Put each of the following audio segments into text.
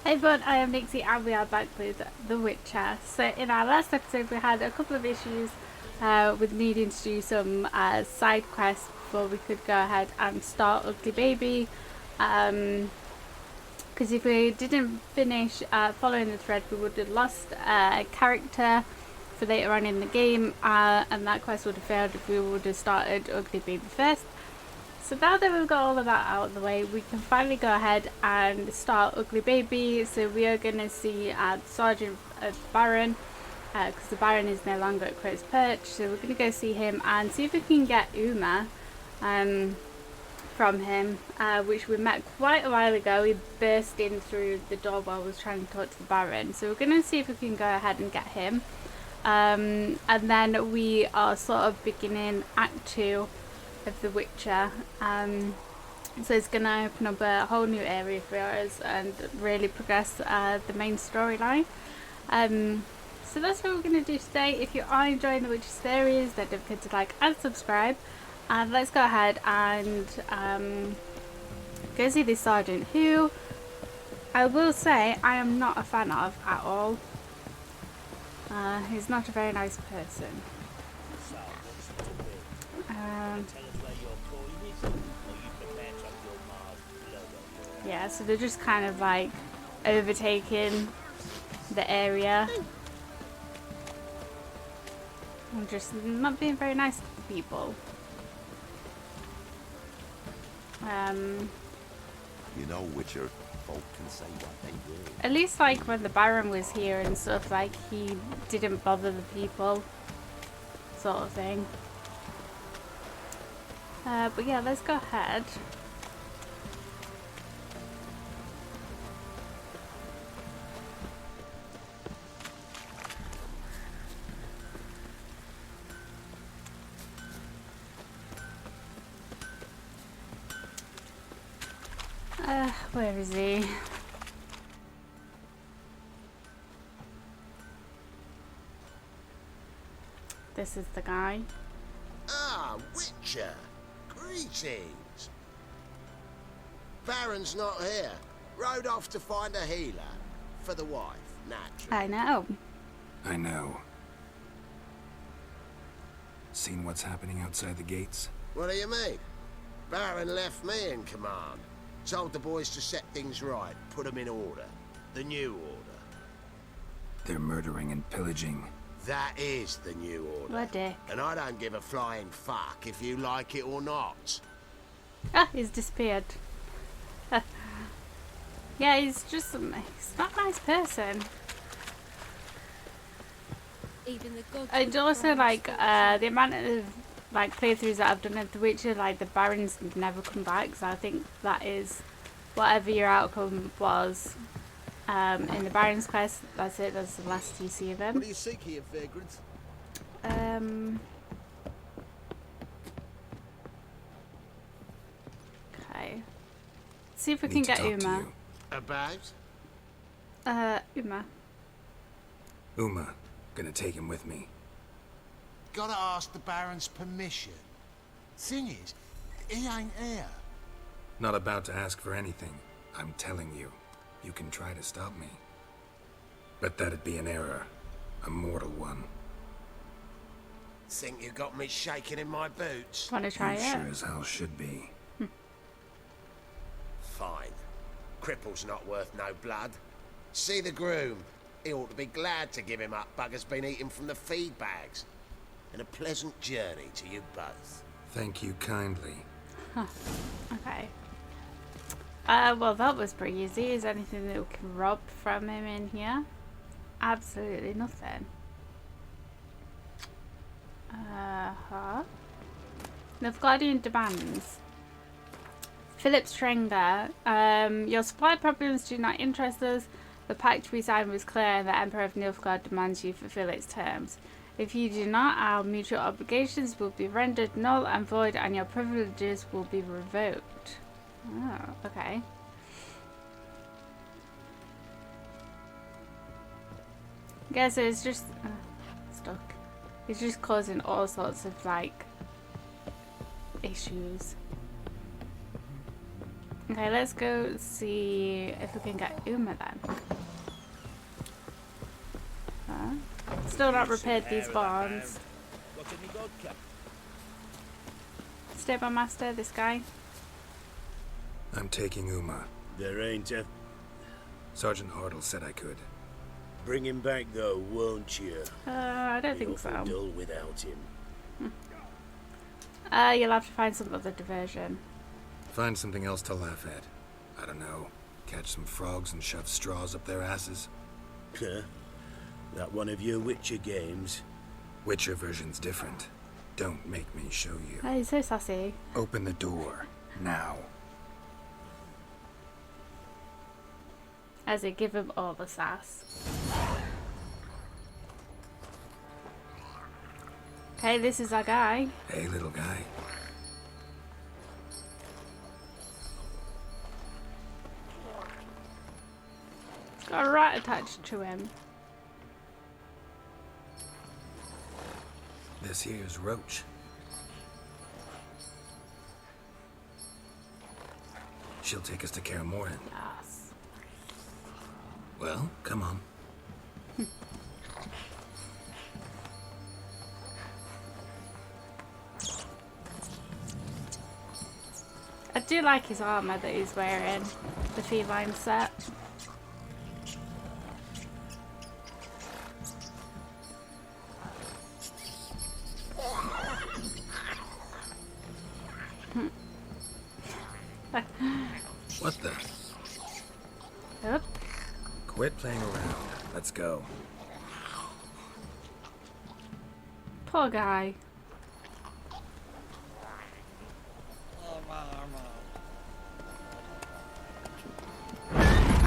Hey everyone, I am Nixie and we are back with The Witcher. So in our last episode we had a couple of issues with needing to do some side quests before we could go ahead and start Ugly Baby. Because if we didn't finish following the thread, we would have lost a character for later on in the game, and that quest would have failed if we would have started Ugly Baby first. So now that we've got all of that out of the way, we can finally go ahead and start Ugly Baby. So we are going to see the Sergeant Baron, because the Baron is no longer at Crow's Perch. So we're going to go see him and see if we can get Uma from him, which we met quite a while ago. He burst in through the door while I was trying to talk to the Baron. So we're going to see if we can go ahead and get him. And then we are sort of beginning Act 2 of The Witcher, so it's going to open up a whole new area for us and really progress the main storyline. So that's what we're going to do today. If you are enjoying the Witcher series, then don't forget to like and subscribe, and let's go ahead and go see this sergeant, who I will say I am not a fan of at all. He's not a very nice person. Yeah, so they're just kind of like overtaking the area and just not being very nice to the people. You know, Witcher folk can say what they will. At least like when the Baron was here and stuff, like he didn't bother the people, sort of thing. But yeah, let's go ahead. Where is he? This is the guy. Ah, Witcher! Greetings! Baron's not here. Rode off to find a healer. For the wife, naturally. I know. I know. Seen what's happening outside the gates? What do you mean? Baron left me in command. Told the boys to set things right, put them in order. The new order. They're murdering and pillaging. That is the new order. What a dick. And I don't give a flying fuck if you like it or not. Ah, he's disappeared. Yeah, he's not a nice person. Even the gods And also like the amount of like playthroughs that I've done of The Witcher, like the Barons never come back, so I think that is whatever your outcome was in the Baron's quest, that's it, that's the last you see of him. What do you seek here, vagrants? Okay. See if we can get Uma. About? Uma. Uma, gonna take him with me. Gotta ask the Baron's permission. Thing is, he ain't here. Not about to ask for anything. I'm telling you. You can try to stop me. But that'd be an error. A mortal one. Think you got me shaking in my boots? Wanna try You it? sure as hell should be. Fine. Cripple's not worth no blood. See the groom. He ought to be glad to give him up. Bugger's been eating from the feed bags. And a pleasant journey to you both. Thank you kindly. Okay. Well, that was pretty easy. Is there anything that we can rob from him in here? Absolutely nothing. Nilfgaardian demands. Philip Strenger. Your supply problems do not interest us. The pact we signed was clear, and the Emperor of Nilfgaard demands you fulfill its terms. If you do not, our mutual obligations will be rendered null and void, and your privileges will be revoked. Oh, okay. Guess it's just stuck. It's just causing all sorts of like issues. Okay, Okay, let's go see if we can get Uma then. Still not repaired these barns. Stable master, this guy. I'm taking Uma. There ain't a... Sergeant Hartle said I could. Bring him back, though, won't you? I don't think so. Dull without him. You'll have to find some other diversion. Find something else to laugh at. I don't know. Catch some frogs and shove straws up their asses. Huh? That one of your Witcher games? Witcher version's different. Don't make me show you. Oh, he's so sassy. Open the door. Now. As they give him all the sass. Okay, this is our guy. Hey, little guy. He's got a rat attached to him. This here's Roach. She'll take us to Kaer Morhen. Yes. Well, come on. I do like his armor that he's wearing, the feline set. What the? Yep. Quit playing around. Let's go. Poor guy. Oh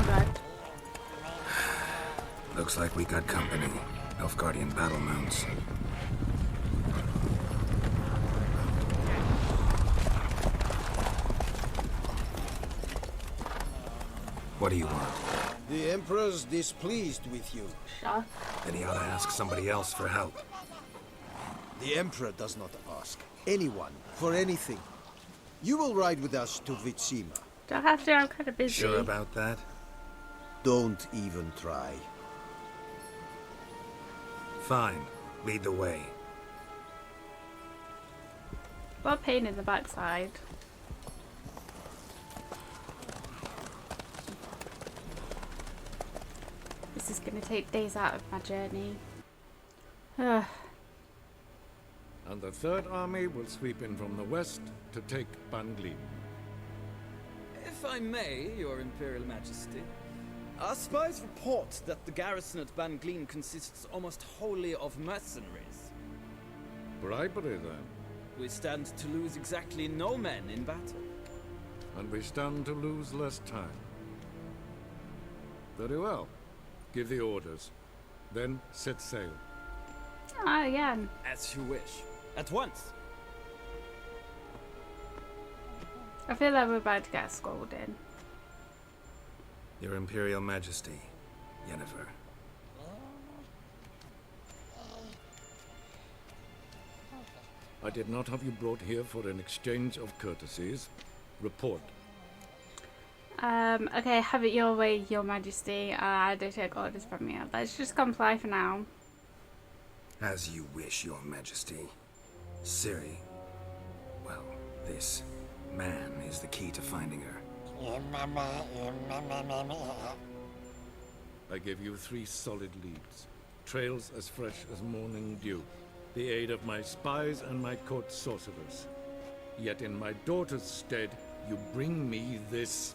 god. Looks like we got company. Nilfgaardian battle mounts. What do you want? The Emperor's displeased with you. Sure. Then he ought to ask somebody else for help. The Emperor does not ask anyone for anything. You will ride with us to Vitsima. Don't have to, I'm kind of busy. Sure about that? Don't even try. Fine. Lead the way. What pain in the backside. This is going to take days out of my journey. Ugh. And the Third Army will sweep in from the west to take Bangli. If I may, Your Imperial Majesty, our spies report that the garrison at Bangleen consists almost wholly of mercenaries. Bribery, then. We stand to lose exactly no men in battle. And we stand to lose less time. Very well. Give the orders. Then set sail. Oh, yeah. As you wish. At once. I feel like we're about to get scolded. Your Imperial Majesty, Yennefer. I did not have you brought here for an exchange of courtesies. Report. Okay, have it your way, Your Majesty. I don't take orders from you. Let's just comply for now. As you wish, Your Majesty. Ciri. Well, this man is the key to finding her. I give you 3 solid leads. Trails as fresh as morning dew. The aid of my spies and my court sorcerers. Yet in my daughter's stead, you bring me this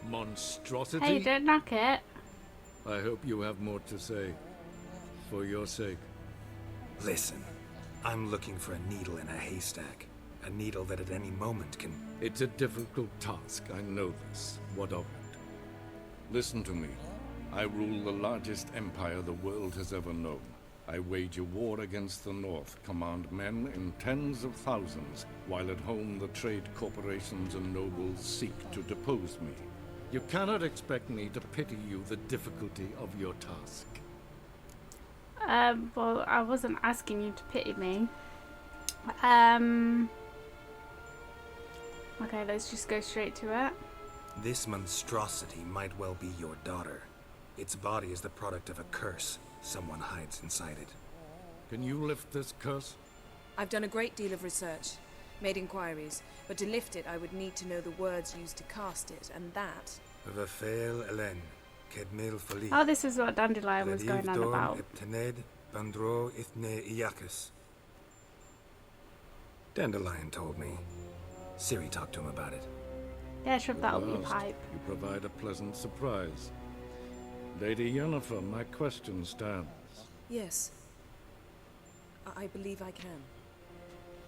monstrosity? Hey, don't knock it. I hope you have more to say. For your sake. Listen, I'm looking for a needle in a haystack. A needle that at any moment can... It's a difficult task, I know this. What of it? Listen to me. I rule the largest empire the world has ever known. I wage a war against the North, command men in tens of thousands, while at home the trade corporations and nobles seek to depose me. You cannot expect me to pity you the difficulty of your task. Well, I wasn't asking you to pity me. Okay, let's just go straight to it. This monstrosity might well be your daughter. Its body is the product of a curse someone hides inside it. Can you lift this curse? I've done a great deal of research, made inquiries, but to lift it I would need to know the words used to cast it, and that... Vafael Elen, Kedmil Fali. Oh, this is what Dandelion was going on about. Bandro Ithne Iacus. Dandelion told me. Ciri talked to him about it. Yeah, shove that up your Last, pipe. You provide a pleasant surprise. Lady Yennefer, my question stands. Yes. I believe I can.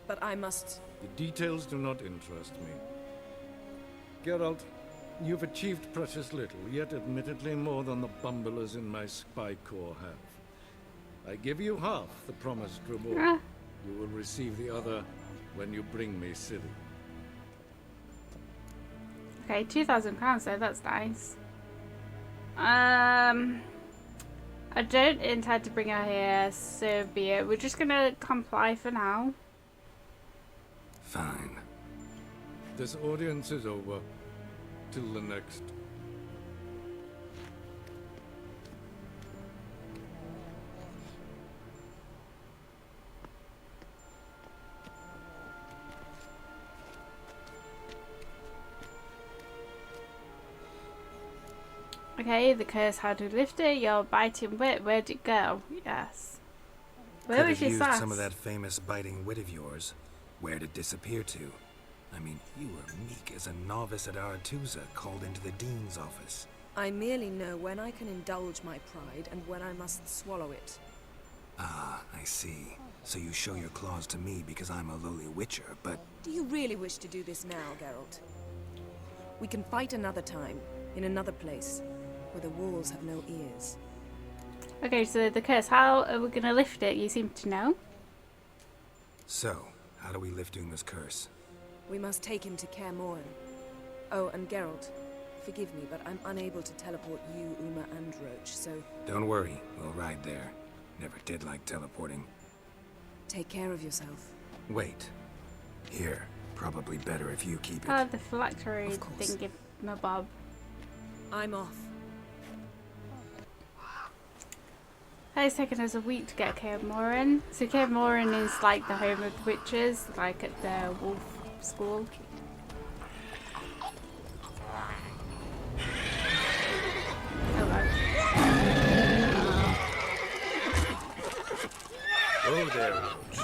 But I must... The details do not interest me. Geralt, you've achieved precious little, yet admittedly more than the bumblers in my spy corps have. I give you half the promised reward. Ah. You will receive the other when you bring me Ciri. Okay, 2,000 crowns though, that's nice. I don't intend to bring her here, so be it. We're just gonna comply for now. Fine. This audience is over. Till the next. Okay, the curse, how to lift it, your biting wit, where'd it go? Yes. Where Could was have she used sass? some of that famous biting wit of yours. Where'd it disappear to? I mean, you were meek as a novice at Aretusa, called into the Dean's office. I merely know when I can indulge my pride and when I must swallow it. Ah, I see. So you show your claws to me because I'm a lowly witcher, but... Do you really wish to do this now, Geralt? We can fight another time, in another place, where the walls have no ears. Okay, so the curse, how are we gonna lift it? You seem to know. So, how do we lift Uma's curse? We must take him to Kaer Morhen. Oh, and Geralt, forgive me, but I'm unable to teleport you, Uma, and Roach, so... Don't worry, we'll ride there. Never did like teleporting. Take care of yourself. Wait. Here. Probably better if you keep it. Oh, the phylactery Of course. thing, give my bob. I'm off. It's taken us a week to get Kaer Morhen. So Kaer Morhen is like the home of the witches, like at the wolf school. Hello. Oh, there, Roach.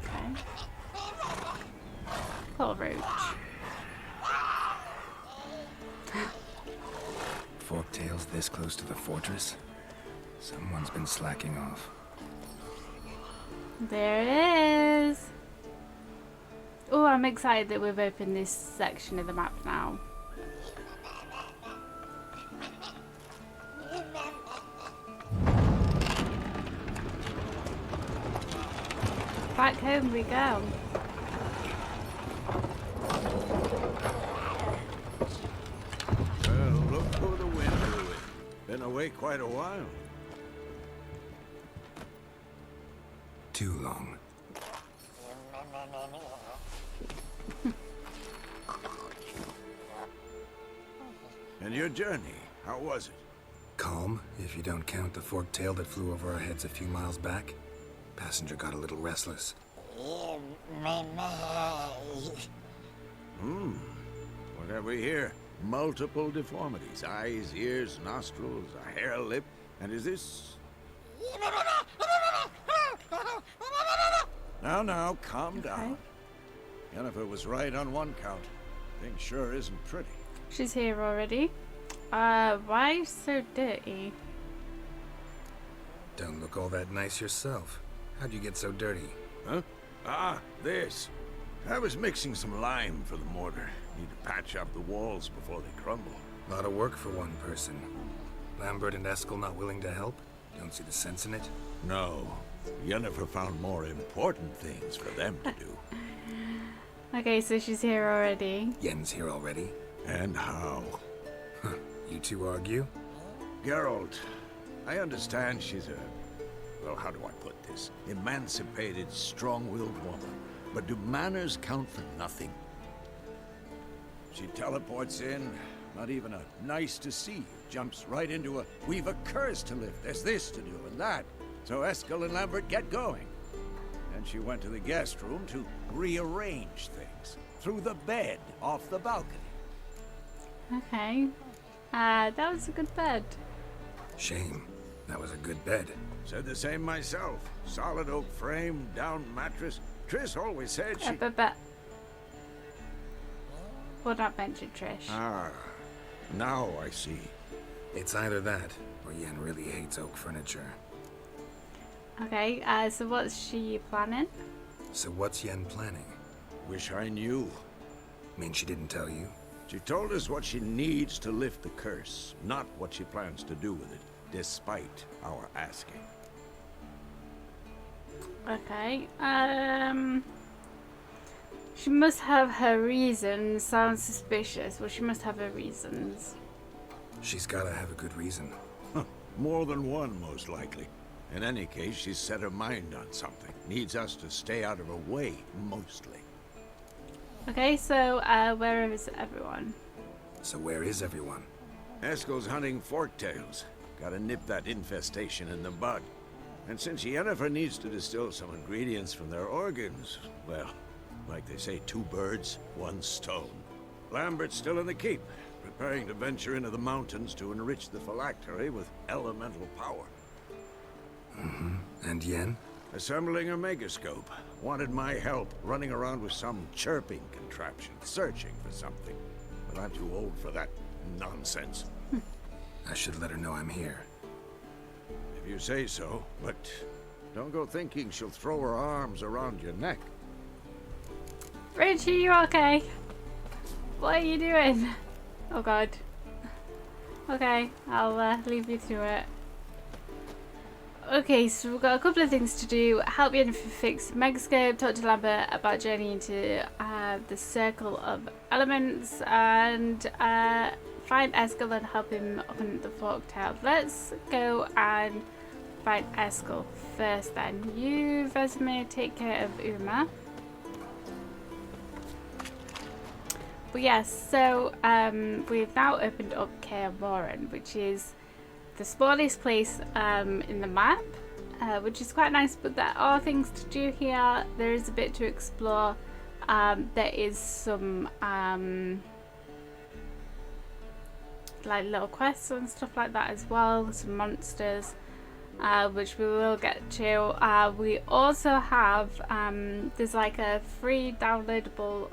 Okay. Poor Roach. Forktails this close to the fortress? Someone's been slacking off. There it is. Oh, I'm excited that we've opened this section of the map now. Back home we go. Well, look who the wind blew it. Been away quite a while. Too long. And your journey, how was it? Calm, if you don't count the forktail that flew over our heads a few miles back. Passenger got a little restless. What have we here? Multiple deformities. Eyes, ears, nostrils, a hair lip. And is this... Now, calm down. Yennefer was right on one count. Thing sure isn't pretty. She's here already. Why so dirty? Don't look all that nice yourself. How'd you get so dirty? Huh? Ah, this. I was mixing some lime for the mortar. Need to patch up the walls before they crumble. A lot of work for one person. Lambert and Eskel not willing to help? Don't see the sense in it? No. Yennefer found more important things for them to do. Okay, so she's here already. Yen's here already. And how? You two argue? Geralt, I understand she's a... Well, how do I put this? Emancipated, strong-willed woman. But do manners count for nothing? She teleports in, not even a nice to see you, jumps right into a we've a curse to lift, there's this to do and that. So Eskel and Lambert get going. And she went to the guest room to rearrange things. Through the bed, off the balcony. Okay. That was a good bed. Shame. That was a good bed. Said the same myself. Solid oak frame, down mattress. Trish always said she... But... We'll not mention Trish. Ah, now I see. It's either that, or Yen really hates oak furniture. Okay, so what's she planning? So what's Yen planning? Wish I knew. Mean she didn't tell you? She told us what she needs to lift the curse, not what she plans to do with it, despite our asking. Okay, she must have her reasons. Sounds suspicious. Well, she must have her reasons. She's gotta have a good reason. More than one, most likely. In any case, she's set her mind on something. Needs us to stay out of her way, mostly. Okay, so where is everyone? So where is everyone? Eskel's hunting forktails. Gotta nip that infestation in the bud. And since Yennefer needs to distill some ingredients from their organs, well, like they say, 2 birds, 1 stone. Lambert's still in the keep, preparing to venture into the mountains to enrich the phylactery with elemental power. Mm-hmm. And Yen? Assembling a megascope. Wanted my help running around with some chirping contraption, searching for something. But I'm too old for that nonsense. I should let her know I'm here. If you say so, but don't go thinking she'll throw her arms around your neck. Richie, you okay? What are you doing? Oh god. Okay, I'll leave you to it. Okay, so we've got a couple of things to do. Help Yennefer fix the Megascope, talk to Lambert about journeying into the Circle of Elements, and find Eskel and help him open the Forktail. Let's go and find Eskel first then. You, Vesemir, take care of Uma. But yes, so we've now opened up Kaer Morhen, which is the smallest place in the map, which is quite nice, but there are things to do here. There is a bit to explore. There is some like little quests and stuff like that as well, some monsters, which we will get to. We also have there's like a free downloadable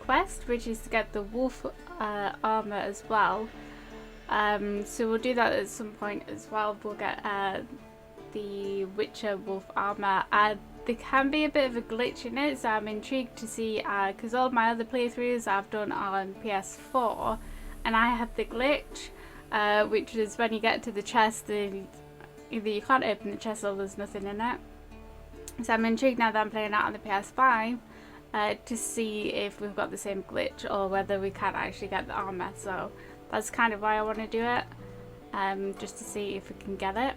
quest, which is to get the wolf armor as well. So we'll do that at some point as well. We'll get the Witcher wolf armor. There can be a bit of a glitch in it, so I'm intrigued to see, because all my other playthroughs I've done on PS4, and I have the glitch, which is when you get to the chest, either you can't open the chest or there's nothing in it. So I'm intrigued now that I'm playing out on the PS5 to see if we've got the same glitch or whether we can actually get the armor. So that's kind of why I want to do it, just to see if we can get it.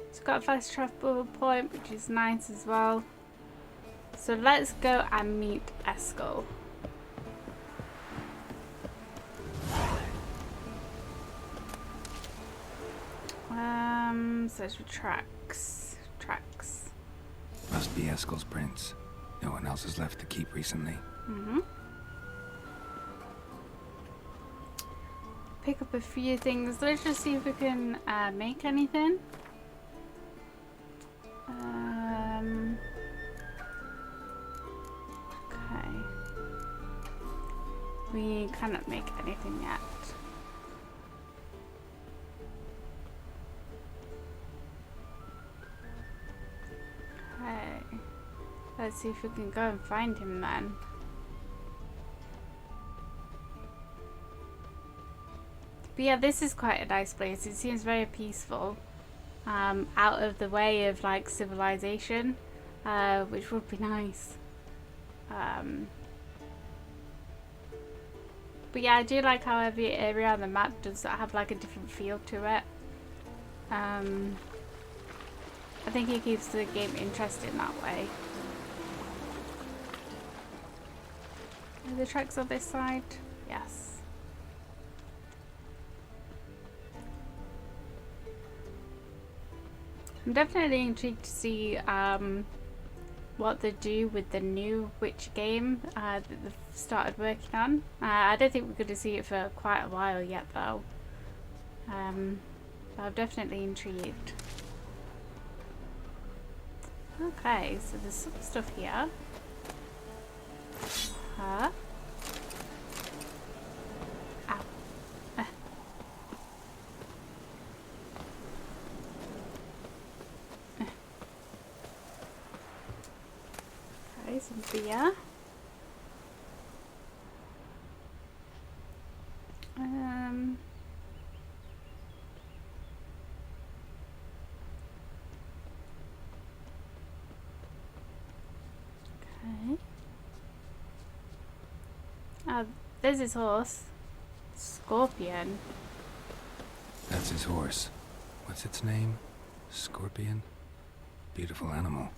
It's got a fast travel point, which is nice as well. So let's go and meet Eskel. Search for tracks. Must be Eskel's prints. No one else has left the keep recently. Pick up a few things. Let's just see if we can make anything. Okay. We cannot make anything yet. Okay. Let's see if we can go and find him then. But yeah, this is quite a nice place. It seems very peaceful, out of the way of like civilization, which would be nice. But yeah, I do like how every area on the map does have like a different feel to it. I think it keeps the game interesting that way. the tracks on this side? Yes. I'm definitely intrigued to see what they do with the new Witcher game that they've started working on. I don't think we're going to see it for quite a while yet though. But I'm definitely intrigued. Okay, so there's some stuff here. Huh? Ow. Okay, some beer. Okay. Oh, there's his horse. Scorpion. That's his horse. What's its name? Scorpion? Beautiful animal.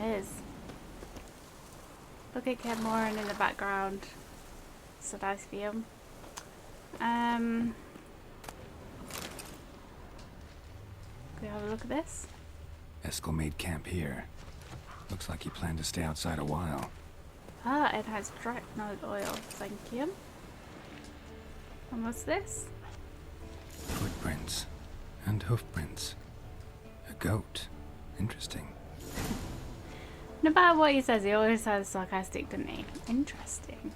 It is. Look at Cameron in the background. So nice view. Can we have a look at this? Eskel made camp here. Looks like he planned to stay outside a while. Ah, it has dragonite oil. Thank you. And what's this? Footprints. And hoofprints. A goat. Interesting. No matter what he says, he always sounds sarcastic, doesn't he? Interesting.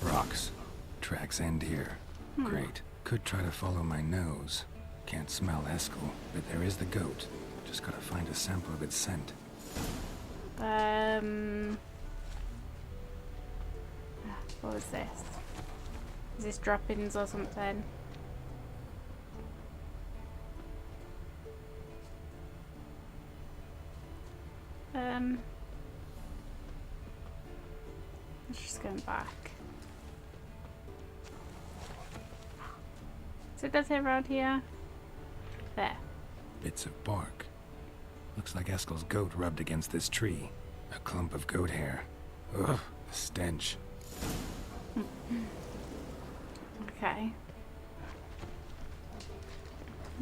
Rocks. Tracks end here. Great. Could try to follow my nose. Can't smell Eskel, but there is the goat. Just gotta find a sample of its scent. What was this? Is this droppings or something? Let's just go back. So it does it around here? There. Bits of bark. Looks like Eskel's goat rubbed against this tree. A clump of goat hair. Ugh, the stench. Okay.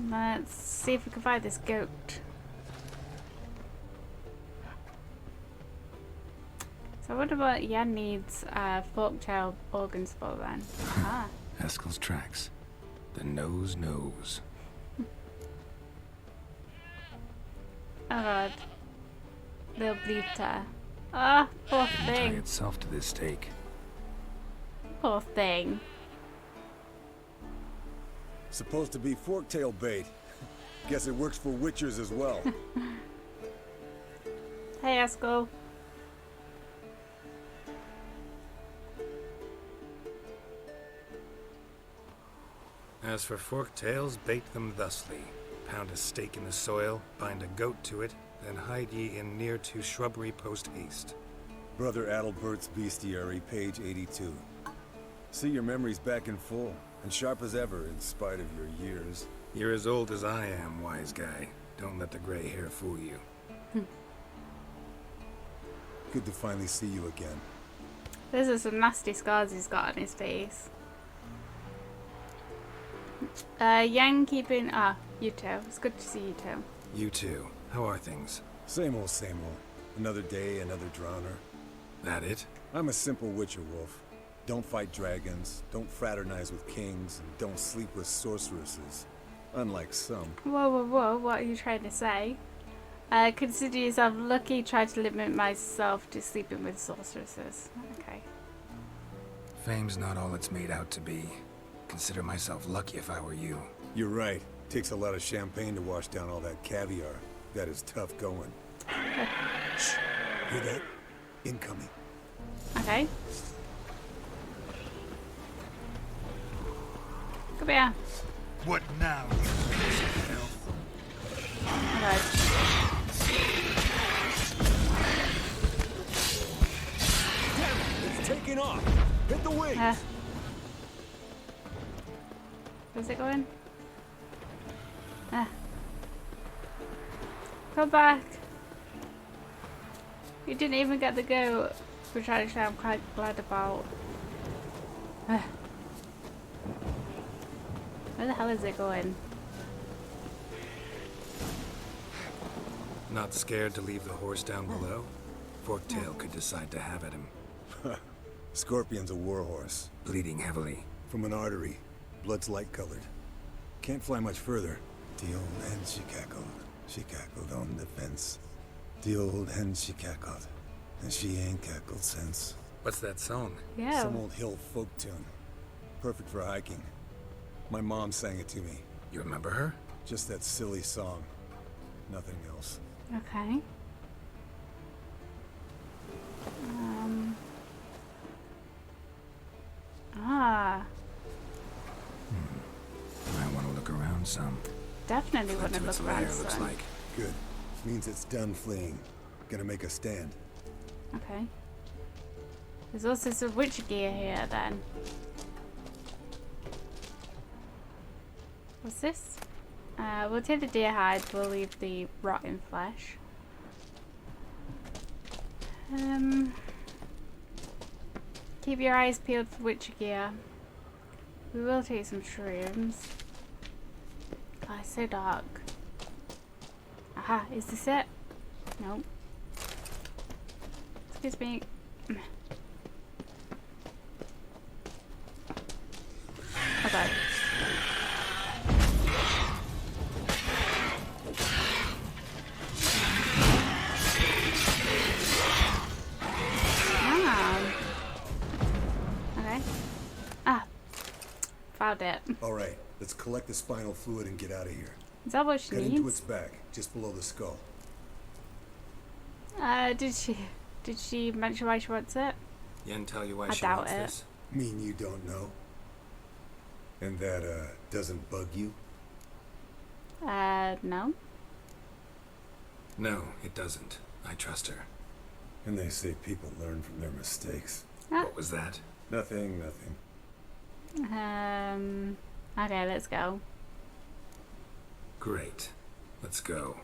Let's see if we can find this goat. So I wonder what Yen needs fork-tail organs for then. Ah. Eskel's tracks. The nose knows. Oh god. Little bleater. Ah, poor Tie thing. itself to this stake. Poor thing. Supposed to be forktail bait. Guess it works for witchers as well. Hey, Eskel. As for forked tails, bait them thusly. Pound a stake in the soil, bind a goat to it, then hide ye in near to shrubbery post haste. Brother Adalbert's Bestiary, page 82. See your memories back in full, and sharp as ever in spite of your years. You're as old as I am, wise guy. Don't let the gray hair fool you. Good to finally see you again. Those are some nasty scars he's got on his face. Yang keeping... Ah, you too. It's good to see you too. You too. How are things? Same old, same old. Another day, another drowner. That it? I'm a simple witcher wolf. Don't fight dragons, don't fraternize with kings, and don't sleep with sorceresses. Unlike some. Whoa, whoa, whoa. What are you trying to say? Consider yourself lucky. Try to limit myself to sleeping with sorceresses. Okay. Fame's not all it's made out to be. Consider myself lucky if I were you. You're right. Takes a lot of champagne to wash down all that caviar. That is tough going. Shh. Hear that? Incoming. Okay. Come here. What now? Okay. It's taking off. Hit the wings. Where's it going? Come back. You didn't even get the goat. which actually I'm quite glad about. Where the hell is it going? Not scared to leave the horse down below? Forktail could decide to have at him. Scorpion's a warhorse. Bleeding heavily. From an artery. Blood's light-colored. Can't fly much further. The old hen she cackled. She cackled on the fence. The old hen she cackled. And she ain't cackled since. What's that song? Yeah. Some old hill folk tune. Perfect for hiking. My mom sang it to me. You remember her? Just that silly song. Nothing else. Okay. I want to look around some. Definitely want to What look its around lair looks some. like. Good. Means it's done fleeing. Gonna make a stand. Okay. There's also some witch gear here then. What's this? We'll take the deer hide, we'll leave the rotten flesh. Keep your eyes peeled for witch gear. We will take some shrooms. God, it's so dark. Aha, is this it? Nope. Excuse me. Okay. Okay. Ah. Found it. Alright, let's collect the spinal fluid and get out of here. Is that what she Get needs? into its back, just below the skull. Did she mention why she wants it? Yen tell you why I she doubt wants it. this? Mean you don't know? And that, doesn't bug you? No. No, it doesn't. I trust her. And they say people learn from their mistakes. Ah. What was that? Nothing. Okay, let's go. Great. Let's go.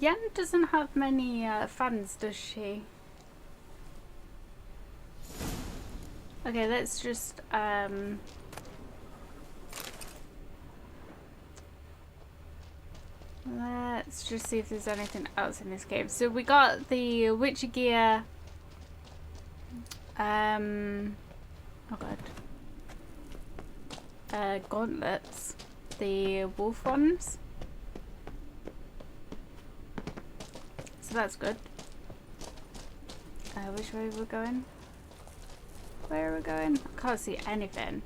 Yen doesn't have many fans, does she? Okay, let's just let's just see if there's anything else in this game. So we got the Witcher gear. Oh god. Gauntlets. The wolf ones. So that's good. Which way we're going? Where are we going? I can't see anything.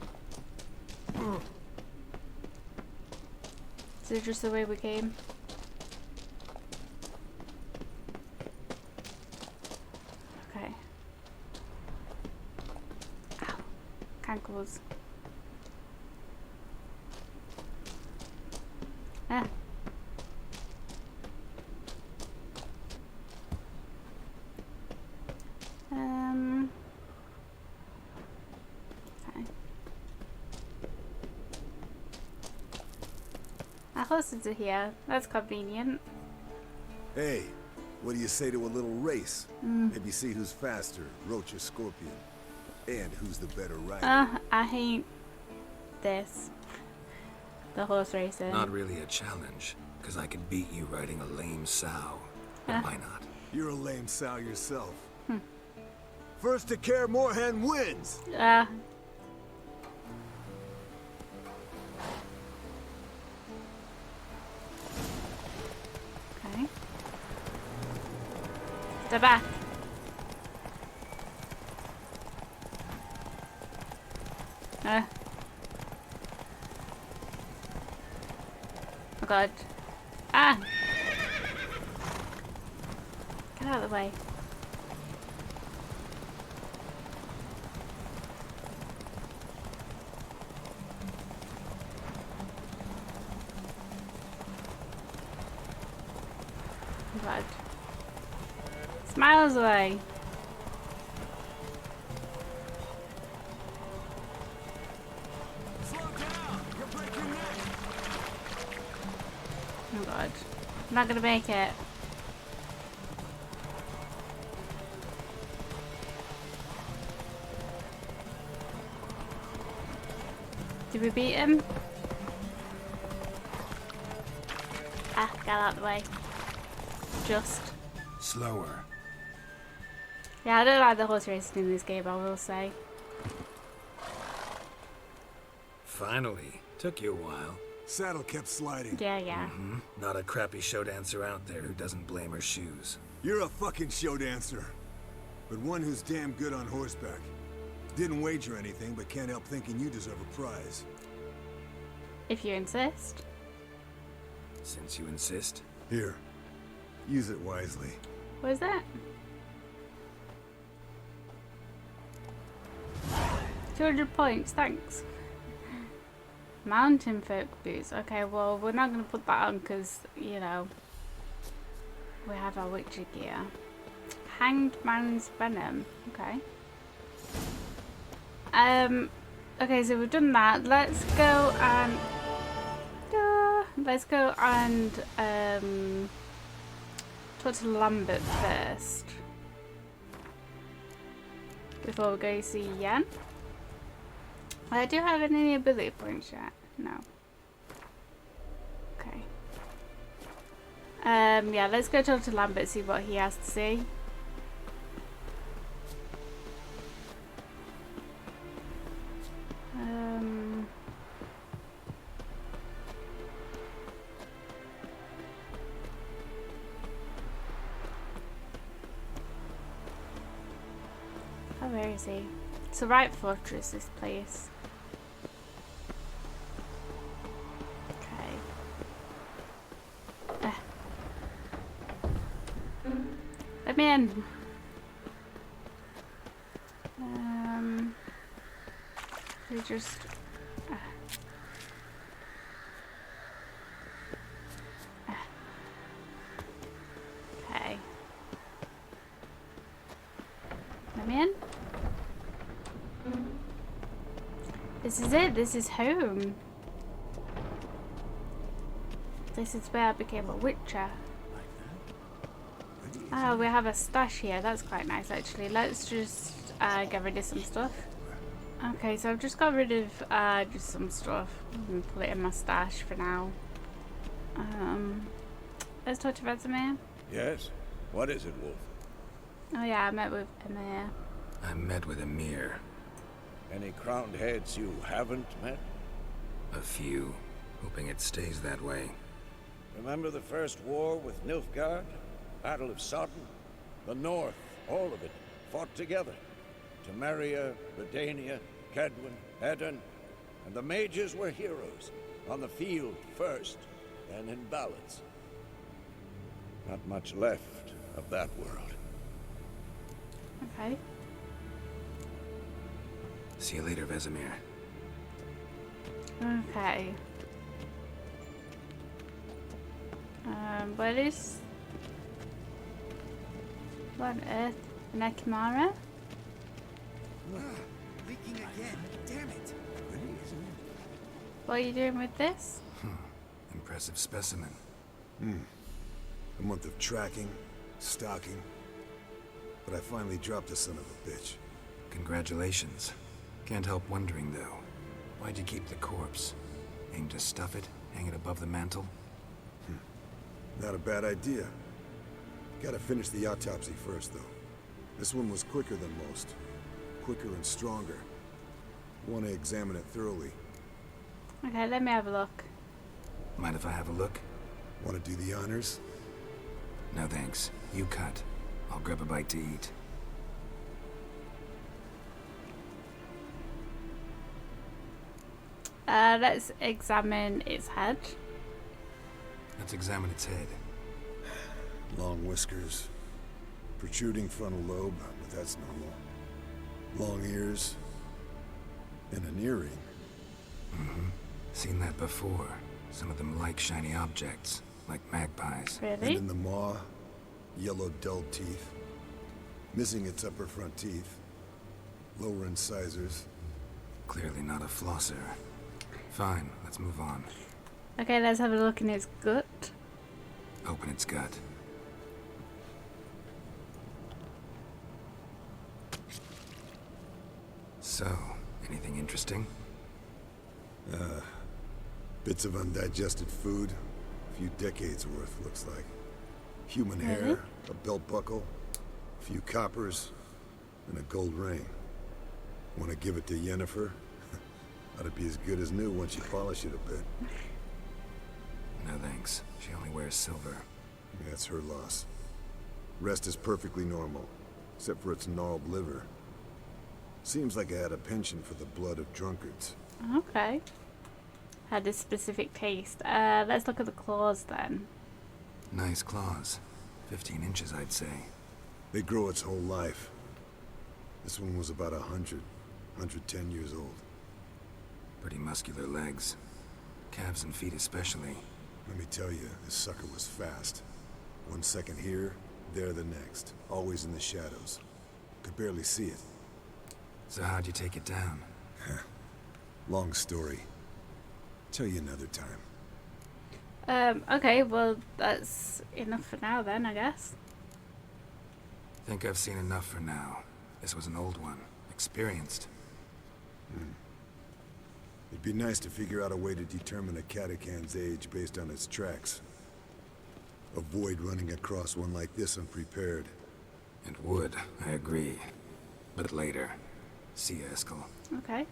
Is it just the way we came? Okay. Ow. Cankles. Ah. Okay. Our horses are here. That's convenient. Hey, what do you say to a little race? Maybe see who's faster, Roach or Scorpion. And who's the better rider. I hate this. The horse racing. Not really a challenge, because I could beat you riding a lame sow. But why not? You're a lame sow yourself. First to Care Moorhen wins! Okay. Step back. Oh god. Ah! Get out of the way. Oh god. Miles away. Slow down! You'll break your neck! Oh god. I'm not gonna make it. Did we beat him? Ah, get out of the way. Just. Slower. Yeah, I don't like the horse racing in this game, I will say. Finally. Took you a while. Saddle kept sliding. Yeah. Not a crappy show dancer out there who doesn't blame her shoes. You're a fucking show dancer. But one who's damn good on horseback. Didn't wager anything, but can't help thinking you deserve a prize. If you insist. Since you insist. Here. Use it wisely. What is that? 200 points, thanks. Mountain folk boots. Okay, well, we're not going to put that on because, you know, we have our Witcher gear. Hanged Man's Venom. Okay. Okay, so we've done that. Let's go and talk to Lambert first before we go see Yen. I do have any ability points yet? No. Okay. Yeah, let's go talk to Lambert, see what he has to say. Oh, where is he? It's the right fortress, this place. Okay. Let me in. We just. Okay. Let me in. This is it. This is home. This is where I became a Witcher. Oh, we have a stash here. That's quite nice, actually. Let's just get rid of some stuff. Okay, so I've just got rid of just some stuff. I'm gonna put it in my stash for now. Let's talk to Vesemir. Yes? What is it, Wolf? Oh yeah, I met with Emir. I met with Emir. Any crowned heads you haven't met? A few. Hoping it stays that way. Remember the first war with Nilfgaard? Battle of Sodden? The North, all of it, fought together. Temeria, Redania, Kedwin, Edirn, and the mages were heroes. On the field first, then in ballads. Not much left of that world. Okay. See you later, Vesemir. Okay. What is... What on earth? Nekimara? Leaking again. Damn it. What are you doing with this? Impressive specimen. A month of tracking, stalking. But I finally dropped the son of a bitch. Congratulations. Can't help wondering, though. Why'd you keep the corpse? Aim to stuff it? Hang it above the mantle? Not a bad idea. Gotta finish the autopsy first, though. This one was quicker than most. Quicker and stronger. Want to examine it thoroughly. Okay, let me have a look. Mind if I have a look? Want to do the honors? No thanks. You cut. I'll grab a bite to eat. Let's examine its head. Let's examine its head. Long whiskers. Protruding frontal lobe, but that's normal. Long ears. And an earring. Seen that before. Some of them like shiny objects, like magpies. And Really? in the maw, yellow dull teeth. Missing its upper front teeth. Lower incisors. Clearly not a flosser. Fine, let's move on. Okay, let's have a look in its gut. Open its gut. So, anything interesting? Bits of undigested food. A few decades worth, looks like. Human Really? hair, a belt buckle, a few coppers, and a gold ring. Want to give it to Yennefer? Ought to be as good as new once you polish it a bit. No thanks. She only wears silver. That's her loss. Rest is perfectly normal, except for its gnarled liver. Seems like I had a penchant for the blood of drunkards. Okay. Had a specific taste. Let's look at the claws then. Nice claws. 15 inches, I'd say. They grow its whole life. This one was about 110 years old. Pretty muscular legs. Calves and feet especially. Let me tell you, this sucker was fast. 1 second here, there the next. Always in the shadows. Could barely see it. So how'd you take it down? Long story. Tell you another time. Okay, well, that's enough for now then, I guess. Think I've seen enough for now. This was an old one. Experienced. It'd be nice to figure out a way to determine a catacan's age based on its tracks. Avoid running across one like this unprepared. It would, I agree. But later. See you, Eskel. Okay.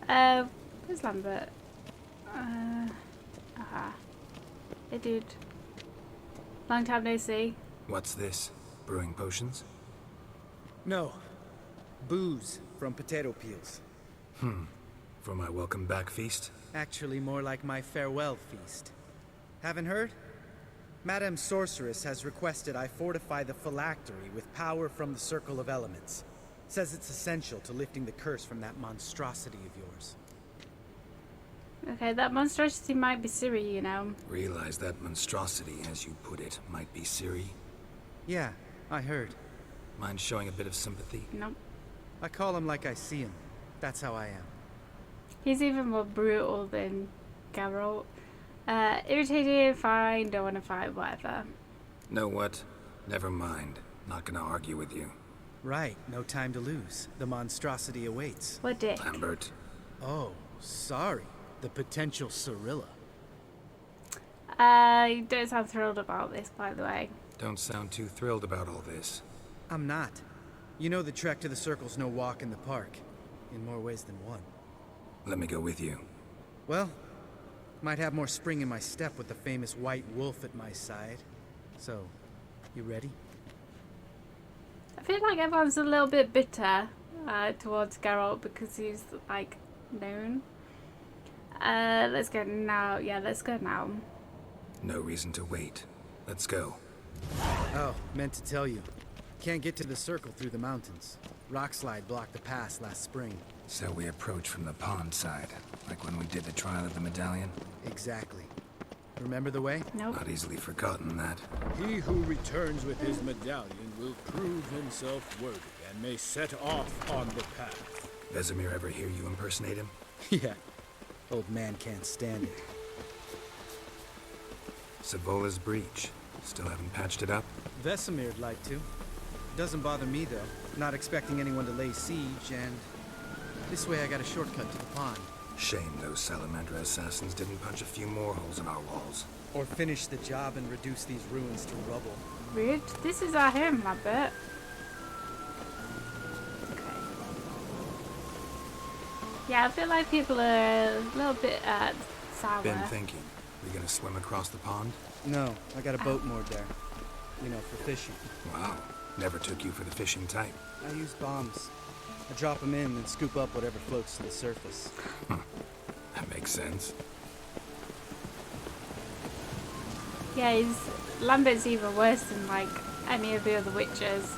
Where's Lambert? Hey, dude. Long time no see. What's this? Brewing potions? No. Booze from potato peels. For my welcome back feast? Actually, more like my farewell feast. Haven't heard? Madame Sorceress has requested I fortify the phylactery with power from the Circle of Elements. Says it's essential to lifting the curse from that monstrosity of yours. Okay, that monstrosity might be Ciri, you know. Realize that monstrosity, as you put it, might be Ciri? Yeah, I heard. Mind showing a bit of sympathy? Nope. I call him like I see him. That's how I am. He's even more brutal than Geralt. Irritated, fine, don't want to fight, whatever. Know what? Never mind. Not gonna argue with you. Right, no time to lose. The monstrosity awaits. What dick? Lambert. Oh, sorry. The potential Cirilla. You don't sound thrilled about this, by the way. Don't sound too thrilled about all this. I'm not. You know the trek to the Circle's no walk in the park. In more ways than one. Let me go with you. Well, might have more spring in my step with the famous white wolf at my side. So, you ready? I feel like everyone's a little bit bitter towards Geralt because he's, like, known. Let's go now. Yeah, let's go now. No reason to wait. Let's go. Oh, meant to tell you. Can't get to the Circle through the mountains. Rockslide blocked the pass last spring. So we approach from the pond side, like when we did the trial of the medallion? Exactly. Remember the way? Nope. Not easily forgotten that. He who returns with his medallion will prove himself worthy and may set off on the path. Vesemir ever hear you impersonate him? Yeah. Old man can't stand it. Savola's breach. Still haven't patched it up? Vesemir'd like to. Doesn't bother me, though. Not expecting anyone to lay siege, and this way I got a shortcut to the pond. Shame those Salamandra assassins didn't punch a few more holes in our walls. Or finish the job and reduce these ruins to rubble. Rude. This is our home, I bet. Okay. Yeah, I feel like people are a little bit sour. Been thinking. We gonna swim across the pond? No, I got a boat moored there. You know, for fishing. Wow. Never took you for the fishing type. I use bombs. I drop them in and scoop up whatever floats to the surface. That makes sense. Yeah, Lambert's even worse than like any of the other witches.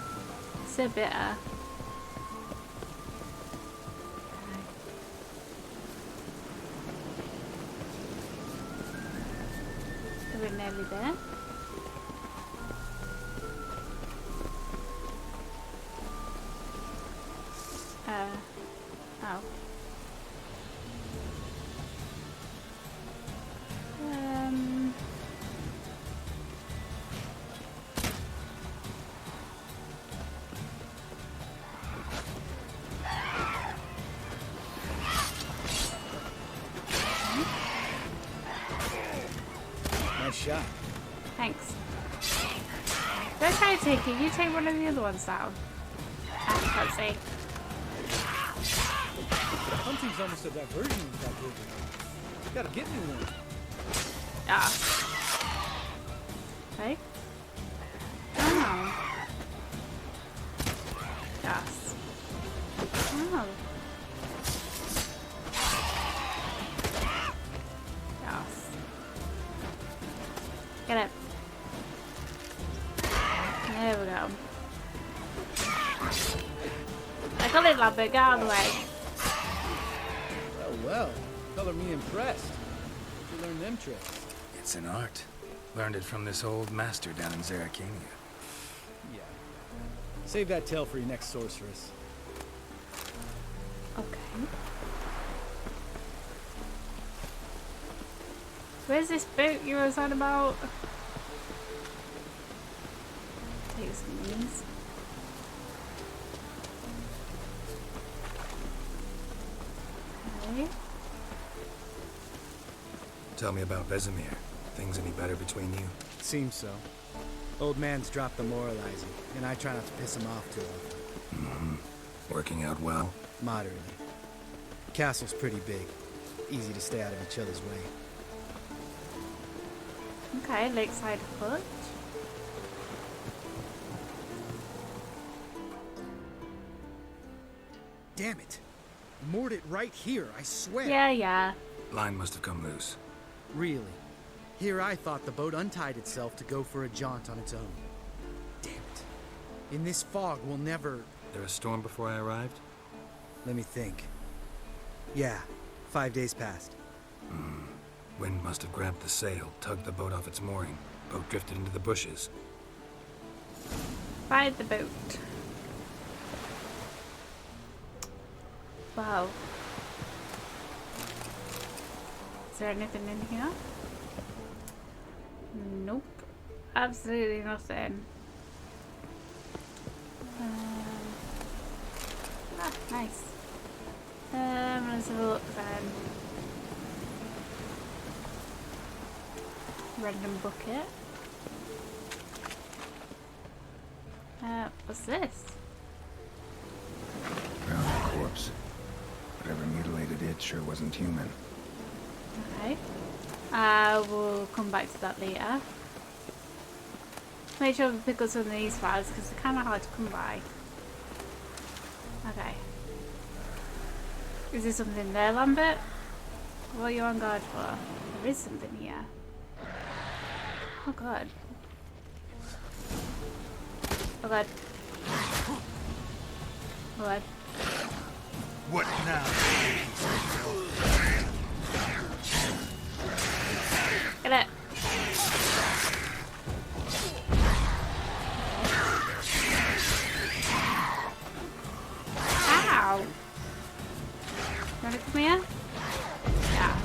So bitter. We're nearly there. Oh. Thanks. Don't try to take it. You take one of the other ones down. Let's see. Hunting's almost a diversion with that movie. You gotta get me one. Ah. Okay. Oh. Yes. Oh. Yes. Get it. There we go. I got it, Lambert. Get out of the way. Well, well. Color me impressed. Where'd you learn them tricks? It's an art. Learned it from this old master down in Zerrikania. Yeah. Save that tale for your next sorceress. Okay. Where's this boat you was on about? Take some of these. Okay. Tell me about Vesemir. Things any better between you? Seems so. Old man's dropped the moralizing, and I try not to piss him off too often. Mm-hmm. Working out well? Moderately. Castle's pretty big. Easy to stay out of each other's way. Okay, lakeside hut. Damn it! Moored it right here, I swear. Yeah. Line must have come loose. Really? Here I thought the boat untied itself to go for a jaunt on its own. Damn it. In this fog, we'll never... There a storm before I arrived? Let me think. Yeah, 5 days passed. Wind must have grabbed the sail, tugged the boat off its mooring. Boat drifted into the bushes. Find the boat. Wow. Is there anything in here? Nope. Absolutely nothing. Nice. Let's have a look then. Random bucket. What's this? Found a corpse. Whatever mutilated it sure wasn't human. Okay. We'll come back to that later. Make sure we pick up some of these files because they're kind of hard to come by. Okay. Is there something there, Lambert? What are you on guard for? There is something here. Oh god. Oh god. Oh god. What now? Get it. Ow. You wanna come here? Yes.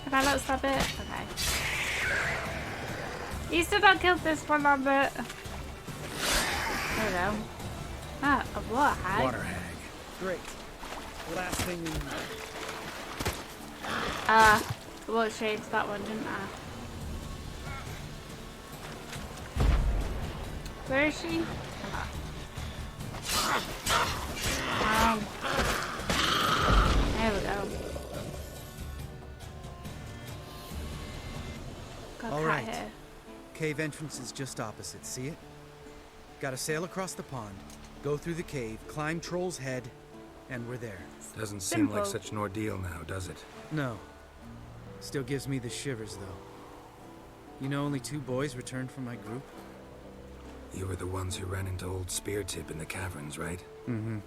Can I not stop it? Okay. You still not killed this one, Lambert. There we go. Ah, a water hag. Water hag. Great. Last thing we need. Well, changed that one, didn't I? Where is she? There we go. Got All cat right. here. Cave entrance is just opposite. See it? Gotta sail across the pond, go through the cave, climb Troll's Head, and we're there. Doesn't seem like such an ordeal now, does it? No. Still gives me the shivers, though. You know only 2 boys returned from my group? You were the ones who ran into old Speartip in the caverns, right? Mm-hmm.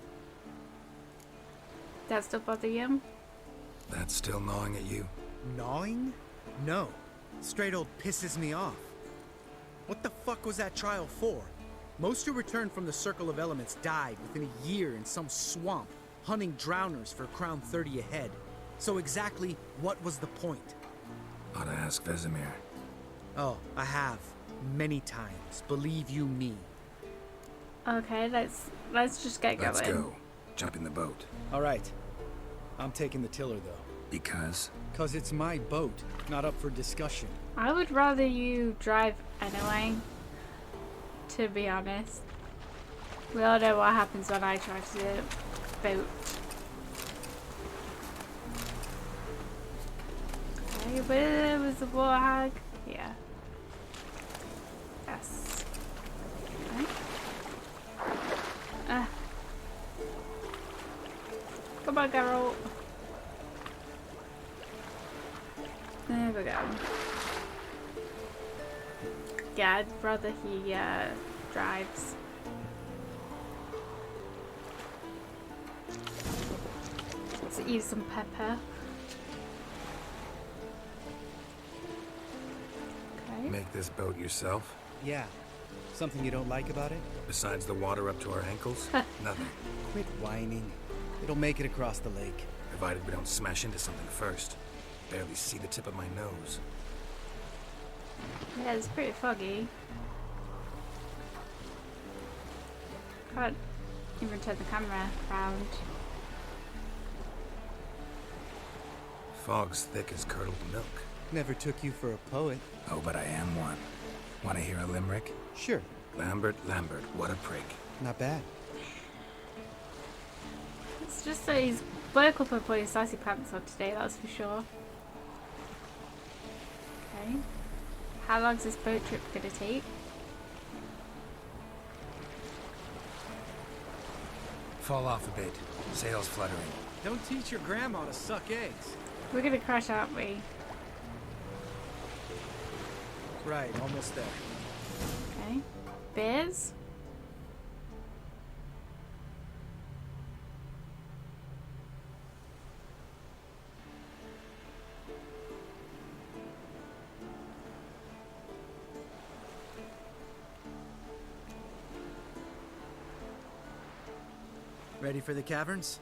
That still bother you? That's still gnawing at you? Gnawing? No. Straight old pisses me off. What the fuck was that trial for? Most who returned from the Circle of Elements died within a year in some swamp, hunting drowners for Crown 30 a head. So exactly what was the point? Ought to ask Vesemir. Oh, I have. Many times. Believe you me. Okay, let's just get going. Let's go. Jump in the boat. All right. I'm taking the tiller, though. Because? Cause it's my boat, not up for discussion. I would rather you drive anyway, to be honest. We all know what happens when I try to do boat. Okay, where was the war hag? Yeah. Yes. Okay. Come on, Geralt. There we go. Yeah, I'd rather he drives. Let's eat some pepper. Okay. Make this boat yourself? Yeah. Something you don't like about it? Besides the water up to our ankles? Nothing. Quit whining. It'll make it across the lake. Provided we don't smash into something first. Barely see the tip of my nose. Yeah, it's pretty foggy. Can't even turn the camera around. Fog's thick as curdled milk. Never took you for a poet. Oh, but I am one. Want to hear a limerick? Sure. Lambert, Lambert, what a prig. Not bad. It's just that he's woke up and put his sassy pants on today, that's for sure. Okay. How long's this boat trip gonna take? Fall off a bit. Sails fluttering. Don't teach your grandma to suck eggs. We're gonna crash, aren't we? Right, almost there. Okay. Bears? Ready for the caverns?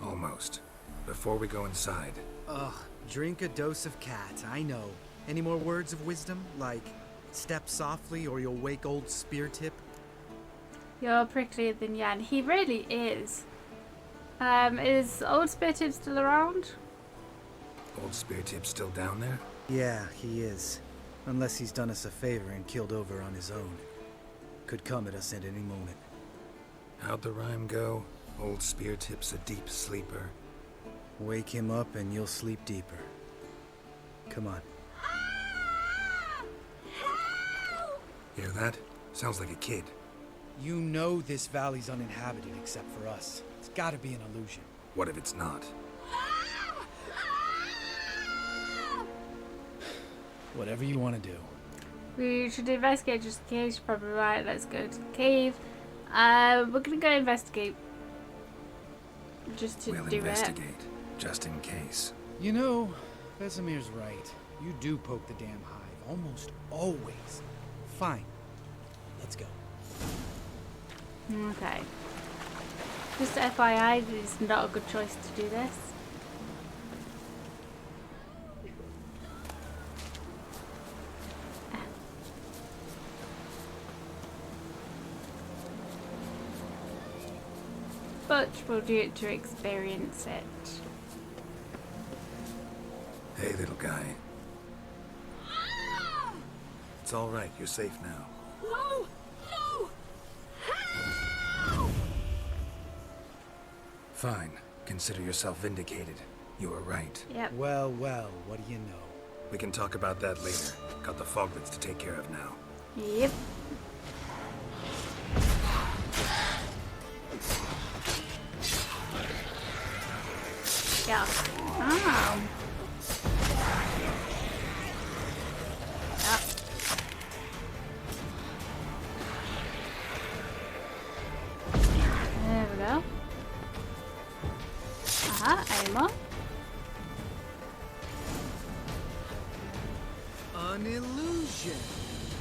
Almost. Before we go inside. Ugh, drink a dose of cat, I know. Any more words of wisdom? Like, step softly or you'll wake old Spear Tip? You're pricklier than Jan. He really is. Is old Spear Tip still around? Old Spear Tip still down there? Yeah, he is. Unless he's done us a favor and killed over on his own. Could come at us at any moment. How'd the rhyme go? Old Spear Tip's a deep sleeper. Wake him up and you'll sleep deeper. Come on. Hear that? Sounds like a kid. You know this valley's uninhabited except for us. It's gotta be an illusion. What if it's not? Whatever you want to do. We should investigate just in case. You're probably right. Let's go to the cave. We're gonna go investigate. Just to We'll do investigate, just in case. You know, Vesemir's right. You do poke the damn hive, almost always. Fine. Let's go. Okay. Just FYI, it's not a good choice to do this. But we'll do it to experience it. Hey, little guy. It's all right. You're safe now. No! No! Fine. Consider yourself vindicated. You were right. Yep. Well, well, what do you know? We can talk about that later. Got the foglets to take care of now. Yep. Yeah. Oh. Yep. There we go. Ammo. An illusion.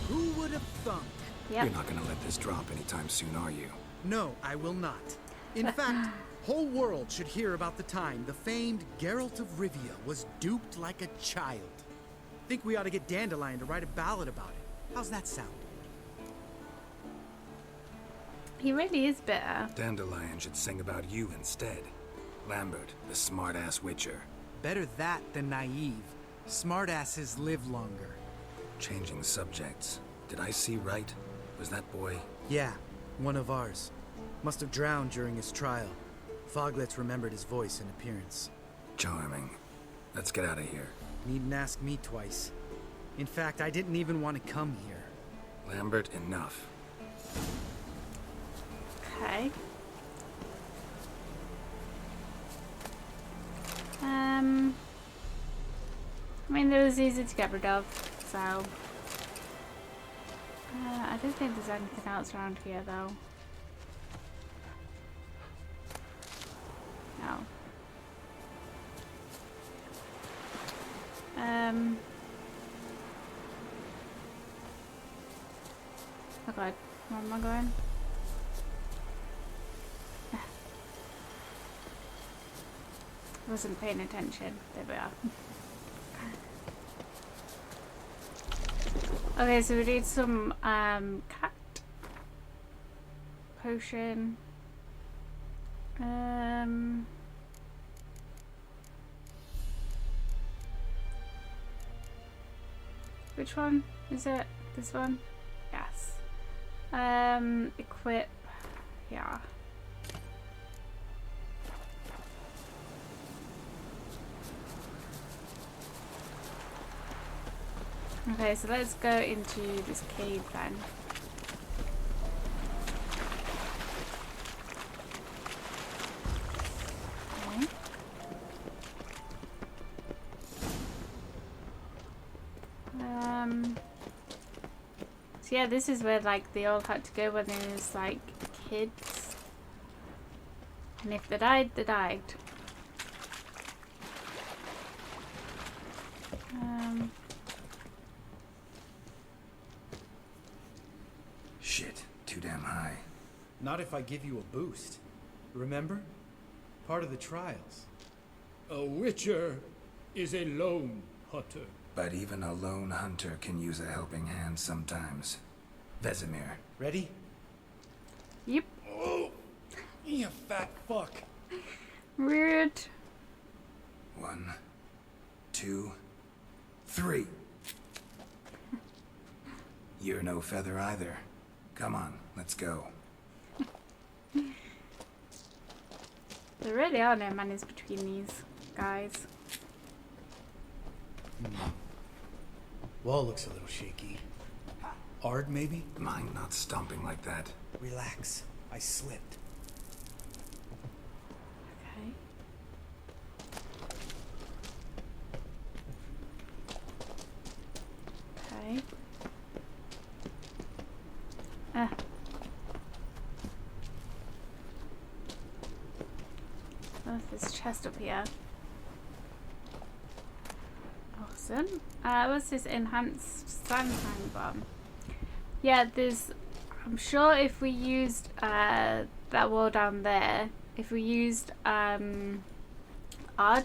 Who would have thunk? Yep. You're not gonna let this drop anytime soon, are you? No, I will not. In fact, whole world should hear about the time the famed Geralt of Rivia was duped like a child. Think we ought to get Dandelion to write a ballad about it. How's that sound? He really is bitter. Dandelion should sing about you instead. Lambert, the smart-ass witcher. Better that than naive. Smartasses live longer. Changing subjects. Did I see right? Was that boy? Yeah, one of ours. Must have drowned during his trial. Foglets remembered his voice and appearance. Charming. Let's get out of here. Needn't ask me twice. In fact, I didn't even want to come here. Lambert, enough. Okay. I mean, it was easy to get rid of, so... I don't think there's anything else around here, though. No. Oh god, where am I going? Wasn't paying attention. There we are. Okay, so we need some cat potion. Which one is it? This one? Yes. Equip. Yeah. Okay, so let's go into this cave then. Okay. So yeah, this is where like they all had to go when they was like kids. And if they died, they died. Shit, too damn high. Not if I give you a boost. Remember? Part of the trials. A witcher is a lone hunter. But even a lone hunter can use a helping hand sometimes. Vesemir. Ready? Yep. Oh, you fat fuck. Rude. 1, 2, 3. You're no feather either. Come on, let's go. There really are no manners between these guys. Wall looks a little shaky. Ard, maybe? Mind not stomping like that. Relax. I slipped. Okay. Okay. Oh, there's a chest up here. Awesome. What's this enhanced sunshine bomb? Yeah, there's. I'm sure if we used that wall down there, if we used Ard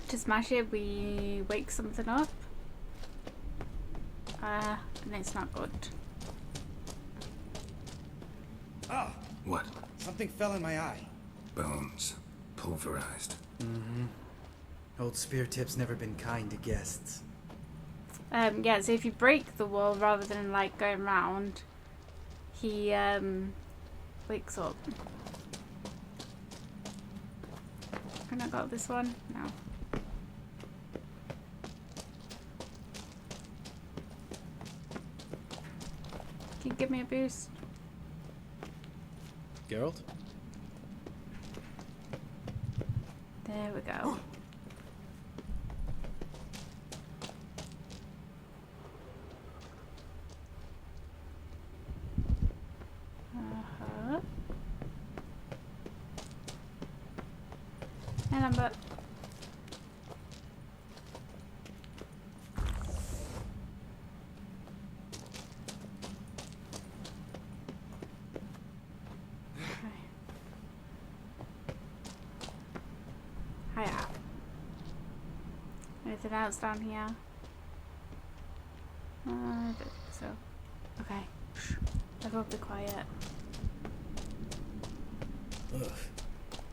to smash it, we wake something up. And it's not good. Ah! What? Something fell in my eye. Bones. Pulverized. Mm-hmm. Old spear tip's never been kind to guests. Yeah, so if you break the wall rather than like going round, he wakes up. Can I got this one? No. Can you give me a boost? Geralt? There we go. Hey, Lambert. Hiya. Anything else down here? I don't think so. Okay. Shh. Everyone be quiet. Ugh.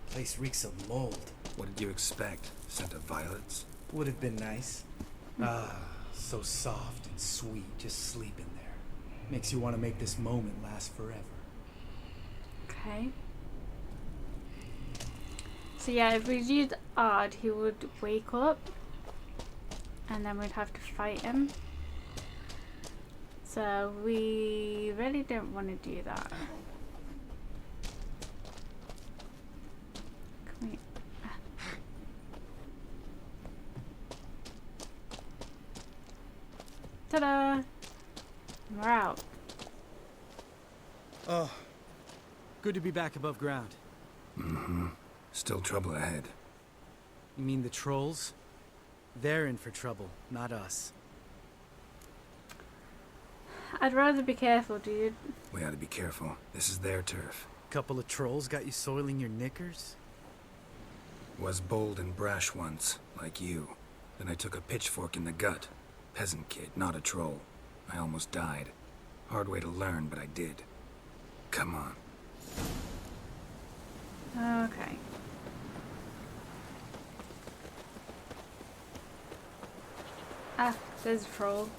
Place reeks of mold. What did you expect? Scent of violets? Would have been nice. Ah, so soft and sweet, just sleeping there. Makes you want to make this moment last forever. Okay. So yeah, if we used odd, he would wake up. And then we'd have to fight him. So we really don't want to do that. Can we... Ta-da! We're out. Oh, good to be back above ground. Mm-hmm. Still trouble ahead. You mean the trolls? They're in for trouble, not us. I'd rather be careful, dude. We ought to be careful. This is their turf. Couple of trolls got you soiling your knickers? Was bold and brash once, like you. Then I took a pitchfork in the gut. Peasant kid, not a troll. I almost died. Hard way to learn, but I did. Come on. Okay. Ah, there's a troll.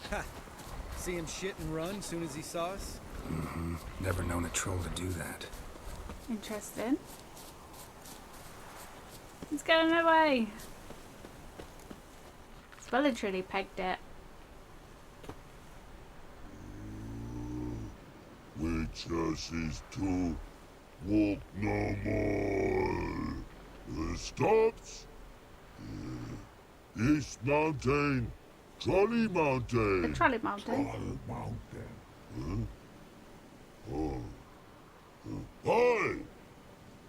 Ha! See him shit and run soon as he saw us? Mm-hmm. Never known a troll to do that. Interesting. Let's get in the way. Well, literally pegged it. Witches is to walk no more. Stops. East Mountain. Trolley Mountain. The Trolley Mountain. Trolley Mountain. Huh? Oh. Hi!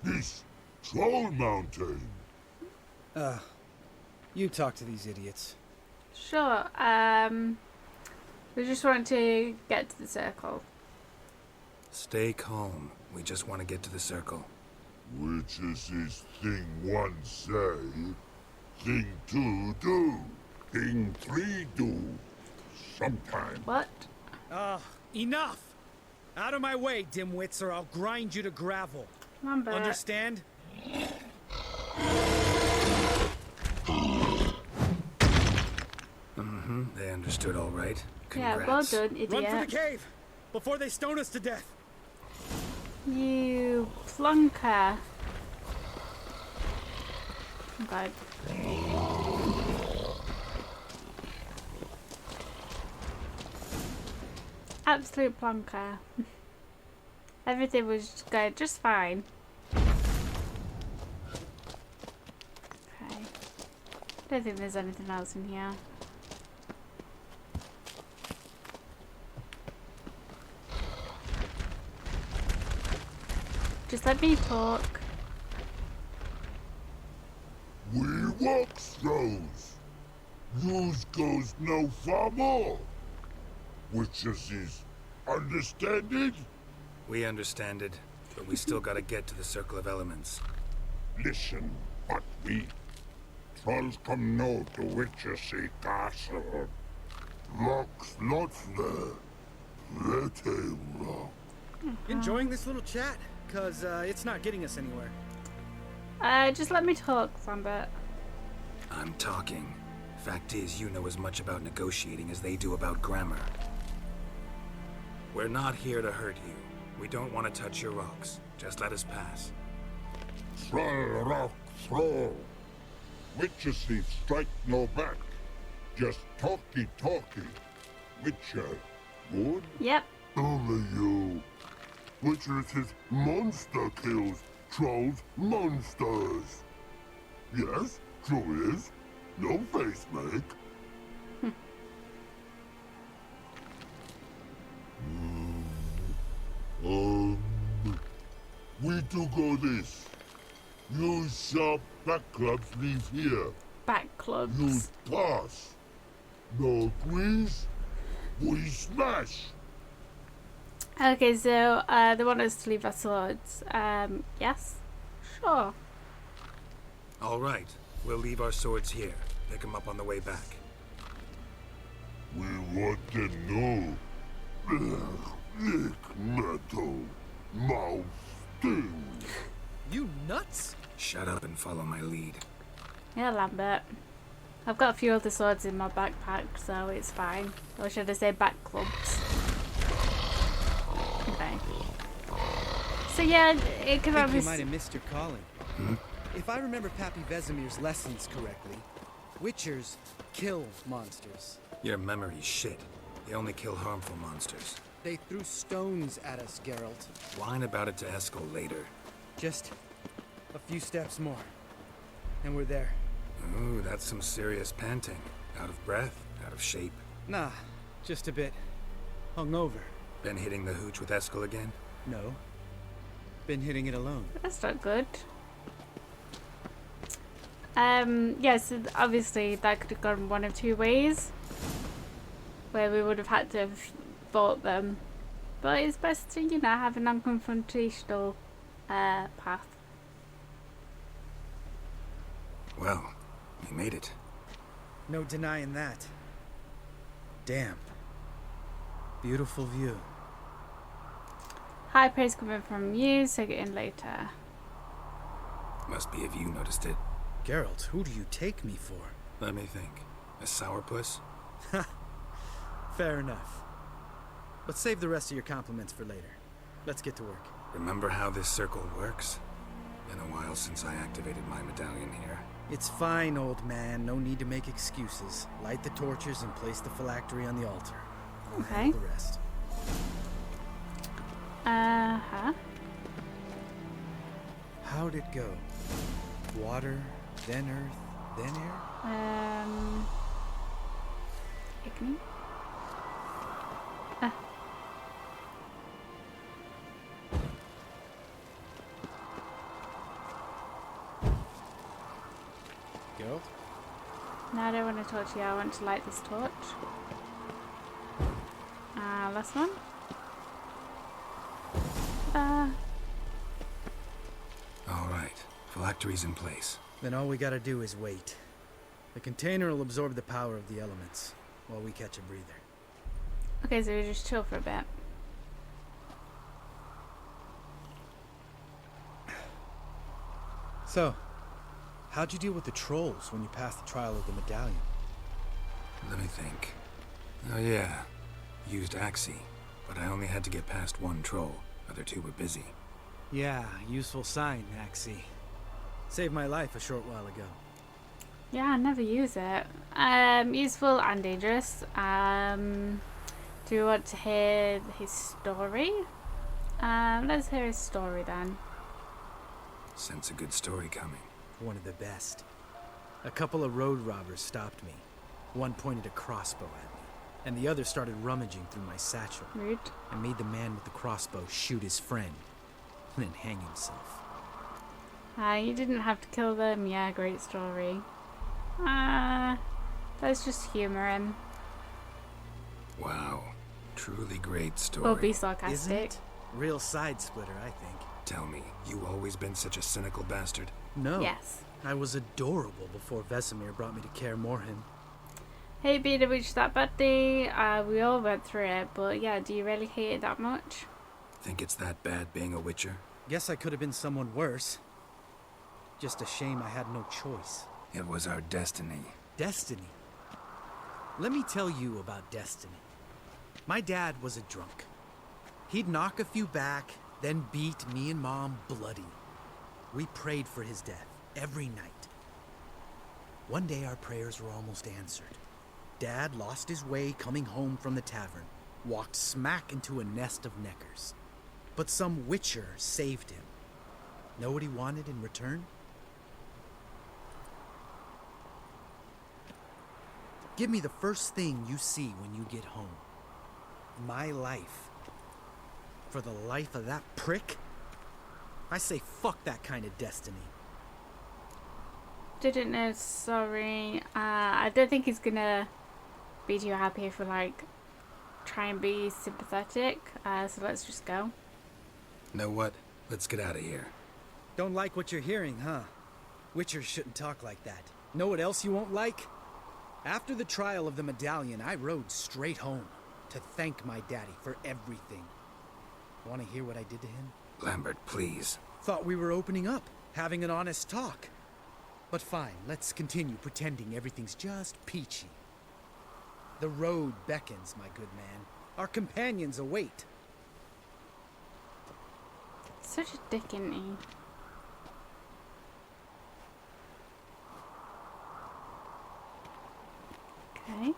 This Troll Mountain. You talk to these idiots. Sure. We just want to get to the circle. Stay calm. We just want to get to the circle. Witches is thing one say, thing two do, thing three do. Sometime. What? Enough! Out of my way, dimwits, or I'll grind you to gravel. Come on, Bert. Understand? Mm-hmm. They understood all right. Congrats. Yeah, well done, idiot. Run for the cave! Before they stone us to death! You plunker. God. Absolute plonker. Everything was going just fine. Okay. Don't think there's anything else in here. Just let me talk. We walk throws. News goes no far more. Witches is understand it? We understand it, but we still gotta get to the Circle of Elements. Listen, but we trolls come no to Witches castle. Locks not there. Let him rock. Enjoying this little chat? Cause it's not getting us anywhere. Just let me talk, Lambert. I'm talking. Fact is, you know as much about negotiating as they do about grammar. We're not here to hurt you. We don't want to touch your rocks. Just let us pass. Troll rock throw. Witches strike no back. Just talky. Witcher, good? Yep. Only you. Witches is monster kills. Trolls monsters. Yes, true is. No face make. We do go this. Use sharp back clubs leave here. Back clubs. Use pass. No agrees. We smash. Okay, so they want us to leave our swords. Yes? Sure. All right. We'll leave our swords here. Pick them up on the way back. We want to know. Lick metal. Mouth sting. You nuts? Shut up and follow my lead. Yeah, Lambert. I've got a few other swords in my backpack, so it's fine. Or should I say back clubs? Okay. So yeah, it could I think obviously... you might have missed your calling. If I remember Pappy Vesemir's lessons correctly, Witchers kill monsters. Your memory's shit. They only kill harmful monsters. They threw stones at us, Geralt. Whine about it to Eskel later. Just a few steps more, and we're there. Ooh, that's some serious panting. Out of breath? Out of shape? Nah, just a bit hungover. Been hitting the hooch with Eskel again? No. Been hitting it alone. That's not good. Yes, obviously that could have gone one of two ways. Where we would have had to have fought them. But it's best to, you know, have a non-confrontational path. Well, you made it. No denying that. Damn. Beautiful view. High praise coming from you, so get in later. Must be if you noticed it. Geralt, who do you take me for? Let me think. A sourpuss? Fair enough. But save the rest of your compliments for later. Let's get to work. Remember how this circle works? Been a while since I activated my medallion here. It's fine, old man. No need to make excuses. Light the torches and place the phylactery on the altar. I'll Okay. handle the rest. Uh-huh. How'd it go? Water, then earth, then air? Igni? Geralt? No, I don't want to torch you. I want to light this torch. Last one. Alright. Phylactery's in place. Then all we gotta do is wait. The container will absorb the power of the elements, while we catch a breather. Okay, so we just chill for a bit. So, how'd you deal with the trolls when you passed the trial of the medallion? Let me think. Oh yeah. Used Axie, but I only had to get past one troll. Other two were busy. Yeah, useful sign, Axie. Saved my life a short while ago. Yeah, I never use it. Useful and dangerous. Do you want to hear his story? Let's hear his story then. Sense a good story coming. One of the best. A couple of road robbers stopped me. One pointed a crossbow at me, and the other started rummaging through my satchel. Rude. I made the man with the crossbow shoot his friend, and then hang himself. You didn't have to kill them. Yeah, great story. Let's just humor him. Wow. Truly great story. Or be sarcastic. Isn't it? Real side splitter, I think. Tell me, you always been such a cynical bastard? No. Yes. I was adorable before Vesemir brought me to Kaer Morhen. Hey, being a witch that bad day. We all went through it, but yeah, do you really hate it that much? Think it's that bad being a witcher? Guess I could have been someone worse. Just a shame I had no choice. It was our destiny. Destiny? Let me tell you about destiny. My dad was a drunk. He'd knock a few back, then beat me and Mom bloody. We prayed for his death every night. One day our prayers were almost answered. Dad lost his way coming home from the tavern, walked smack into a nest of neckers. But some witcher saved him. Know what he wanted in return? Give me the first thing you see when you get home. My life. For the life of that prick? I say fuck that kind of destiny. Didn't know, sorry. I don't think he's gonna be too happy if we like try and be sympathetic. So let's just go. Know what? Let's get out of here. Don't like what you're hearing, huh? Witchers shouldn't talk like that. Know what else you won't like? After the trial of the medallion, I rode straight home to thank my daddy for everything. Want to hear what I did to him? Lambert, please. Thought we were opening up. having an honest talk. But fine, let's continue pretending everything's just peachy. The road beckons, my good man. Our companions await. Such a dick, isn't he? Okay.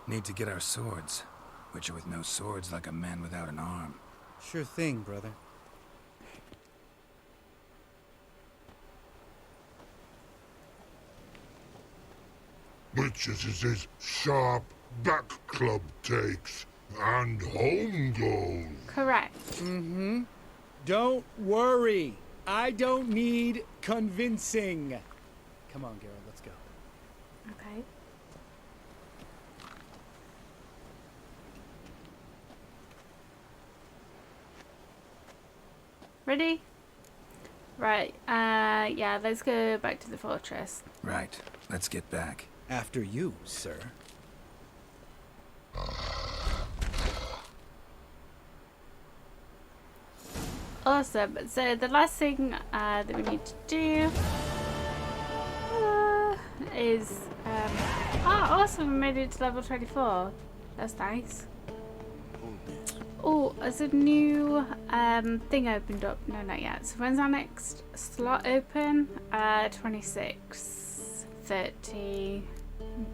Need to get our swords. Witcher with no swords like a man without an arm. Sure thing, brother. Witches is his sharp back club takes, and home goes. Correct. Mm-hmm. Don't worry. I don't need convincing. Come on, Geralt, let's go. Okay. Ready? Right, yeah, let's go back to the fortress. Right, let's get back. After you, sir. Awesome, so the last thing that we need to do is, oh, awesome, we made it to level 24. That's nice. Oh, there's a new thing opened up. No, not yet. So when's our next slot open? 26, 30,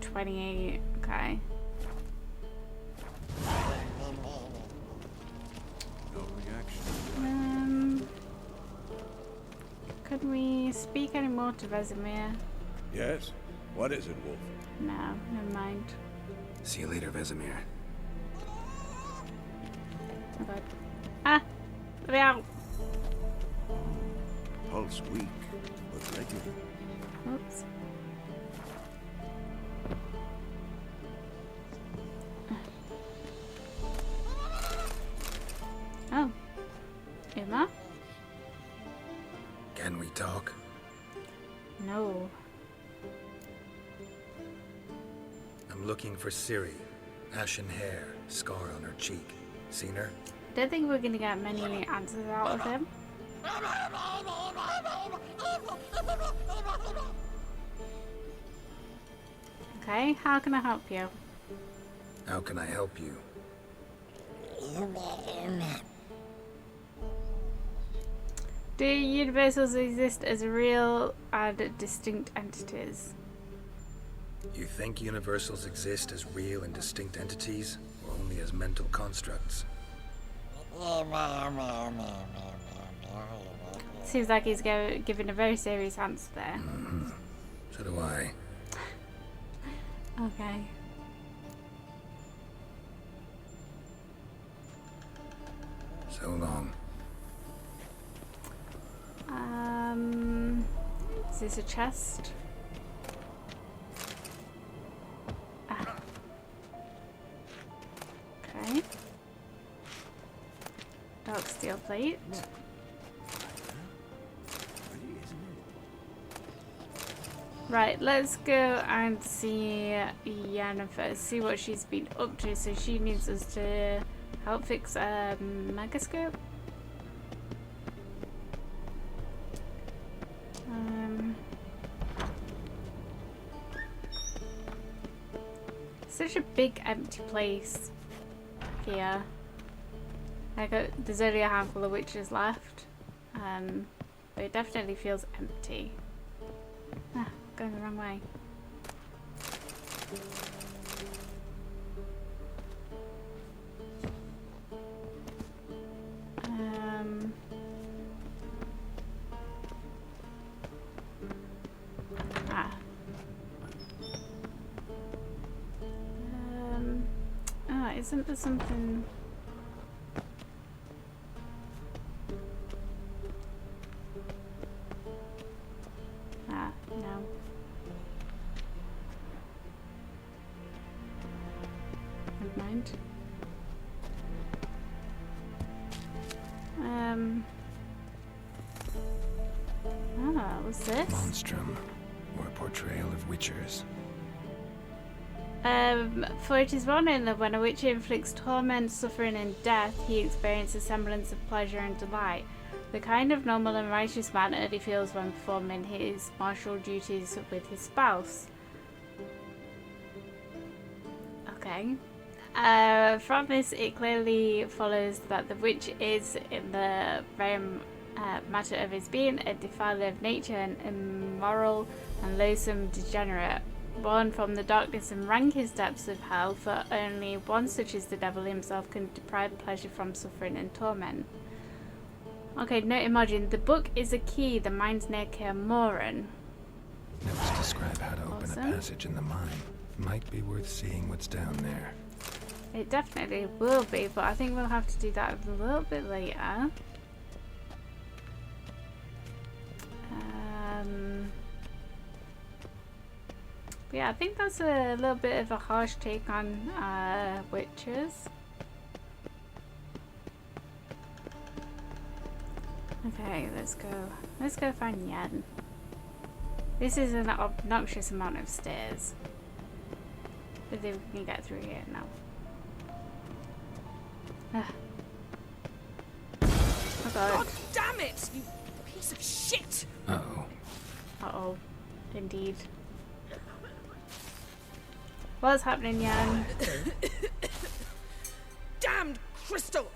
28. Okay. No reaction. Could we speak any more to Vesemir? Yes? What is it, Wolf? No, never mind. See you later, Vesemir. Oh god. Ah! Let me out! Pulse weak, but regular. Oops. Oh. Emma? Can we talk? No. I'm looking for Ciri. Ashen hair, scar on her cheek. Seen her? Don't think we're gonna get many answers out of him. Okay, how can I help you? How can I help you? Do universals exist as real and distinct entities? You think universals exist as real and distinct entities, or only as mental constructs? Seems like he's giving a very serious answer there. Mm-hmm. So do I. Okay. So long. Is this a chest? Ah. Okay. Dark steel plate. Right, let's go and see Yennefer, see what she's been up to. So she needs us to help fix a megascope. Such a big empty place here. Like there's only a handful of witches left, but it definitely feels empty. Ah, going the wrong way. Isn't there something? Ah, no. Never mind. What's this? Monstrum, or a portrayal of witchers. For it is well known that when a witch inflicts torment, suffering, and death, he experiences a semblance of pleasure and delight. The kind of normal and righteous man Eddie feels when performing his martial duties with his spouse. Okay. From this, it clearly follows that the witch is, in the very matter of his being, a defiler of nature, an immoral and loathsome degenerate, born from the darkness and rankest depths of hell, for only one such as the devil himself can deprive pleasure from suffering and torment. Okay, note imagine. The book is a key, the mind's near Kaer Morhen. Notes describe how to open Awesome. a passage in the mine. Might be worth seeing what's down there. It definitely will be, but I think we'll have to do that a little bit later. But yeah, I think that's a little bit of a harsh take on witches. Okay, let's go. Let's go find Yen. This is an obnoxious amount of stairs. But then we can get through here now. Oh god. God damn it! You piece of shit! Uh-oh. Uh-oh. Indeed. What's happening, Yen? Damned crystal!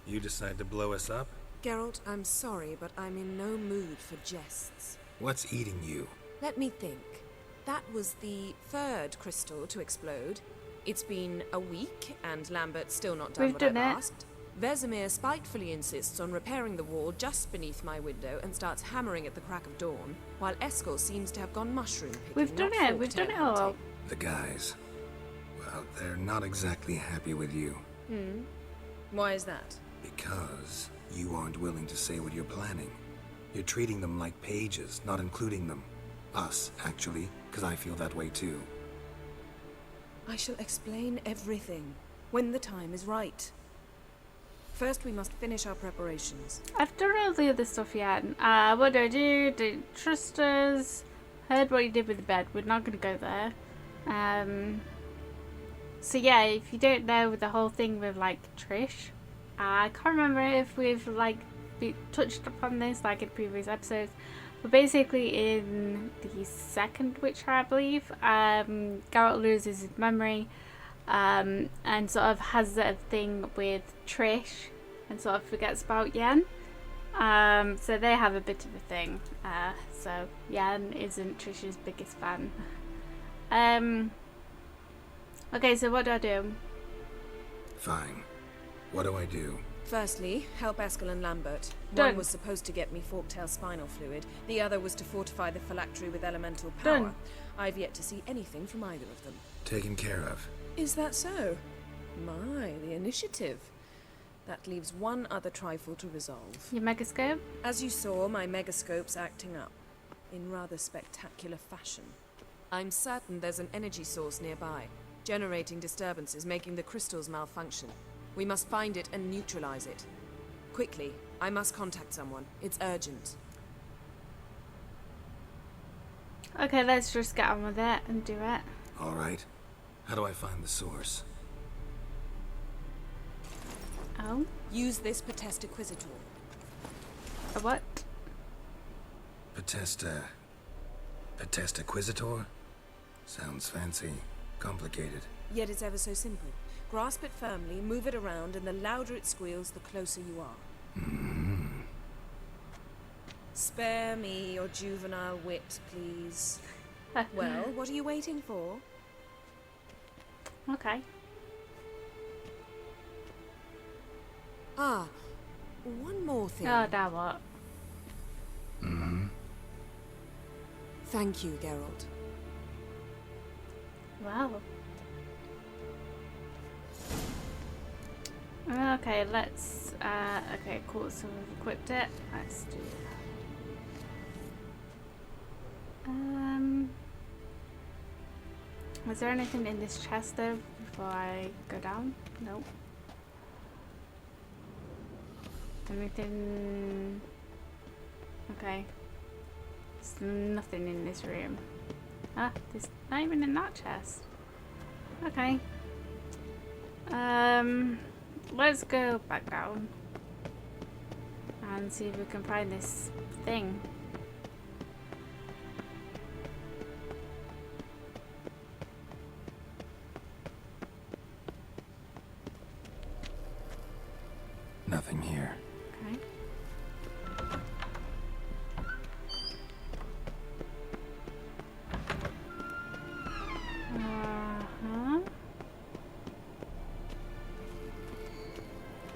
You decide to blow us up? Geralt, I'm sorry, but I'm in no mood for jests. What's eating you? Let me think. That was the third crystal to explode. It's been a week, and Lambert's still not done We've what I've done it. asked. Vesemir spitefully insists on repairing the wall just beneath my window and starts hammering at the crack of dawn, while Eskel seems to have gone mushroom picking. We've done not it. We've done it fork-tail all. hunting. The guys. Well, they're not exactly happy with you. Why is that? Because you aren't willing to say what you're planning. You're treating them like pages, not including them. Us, actually, because I feel that way too. I shall explain everything when the time is right. First, we must finish our preparations. I've done all the other stuff yet. What do? Didn't trust us. Heard what you did with the bed. We're not going to go there. So yeah, if you don't know the whole thing with like Trish, I can't remember if we've like touched upon this like in previous episodes. But basically, in the second Witcher, I believe, Geralt loses his memory. And sort of has a thing with Trish and sort of forgets about Yen. So they have a bit of a thing. So Yen isn't Trish's biggest fan. Okay, so what do I do? Fine. What do I do? Firstly, help Eskel and Lambert. Done. One was supposed to get me fork-tail spinal fluid. The other was to fortify the phylactery with elemental power. Done. I've yet to see anything from either of them. Taken care of. Is that so? My, the initiative. That leaves one other trifle to resolve. Your megascope? As you saw, my megascope's acting up. In rather spectacular fashion. I'm certain there's an energy source nearby, generating disturbances, making the crystals malfunction. We must find it and neutralize it. Quickly, I must contact someone. It's urgent. Okay, let's just get on with it and do it. All right. How do I find the source? Oh? Use this Potest Inquisitor. A what? Potesta Inquisitor? Sounds fancy. Complicated. Yet it's ever so simple. Grasp it firmly, move it around, and the louder it squeals, the closer you are. Spare me your juvenile wit, please. Well, what are you waiting for? Okay. Ah, one more thing. Oh, now what? Thank you, Geralt. Wow. Okay, let's, okay, cool, so we've equipped it. Let's do is there anything in this chest though before I go down? Nope. Anything? Okay. There's nothing in this room. Ah, there's not even in that chest. Okay. Let's go back down. and see if we can find this thing. Nothing here. Okay.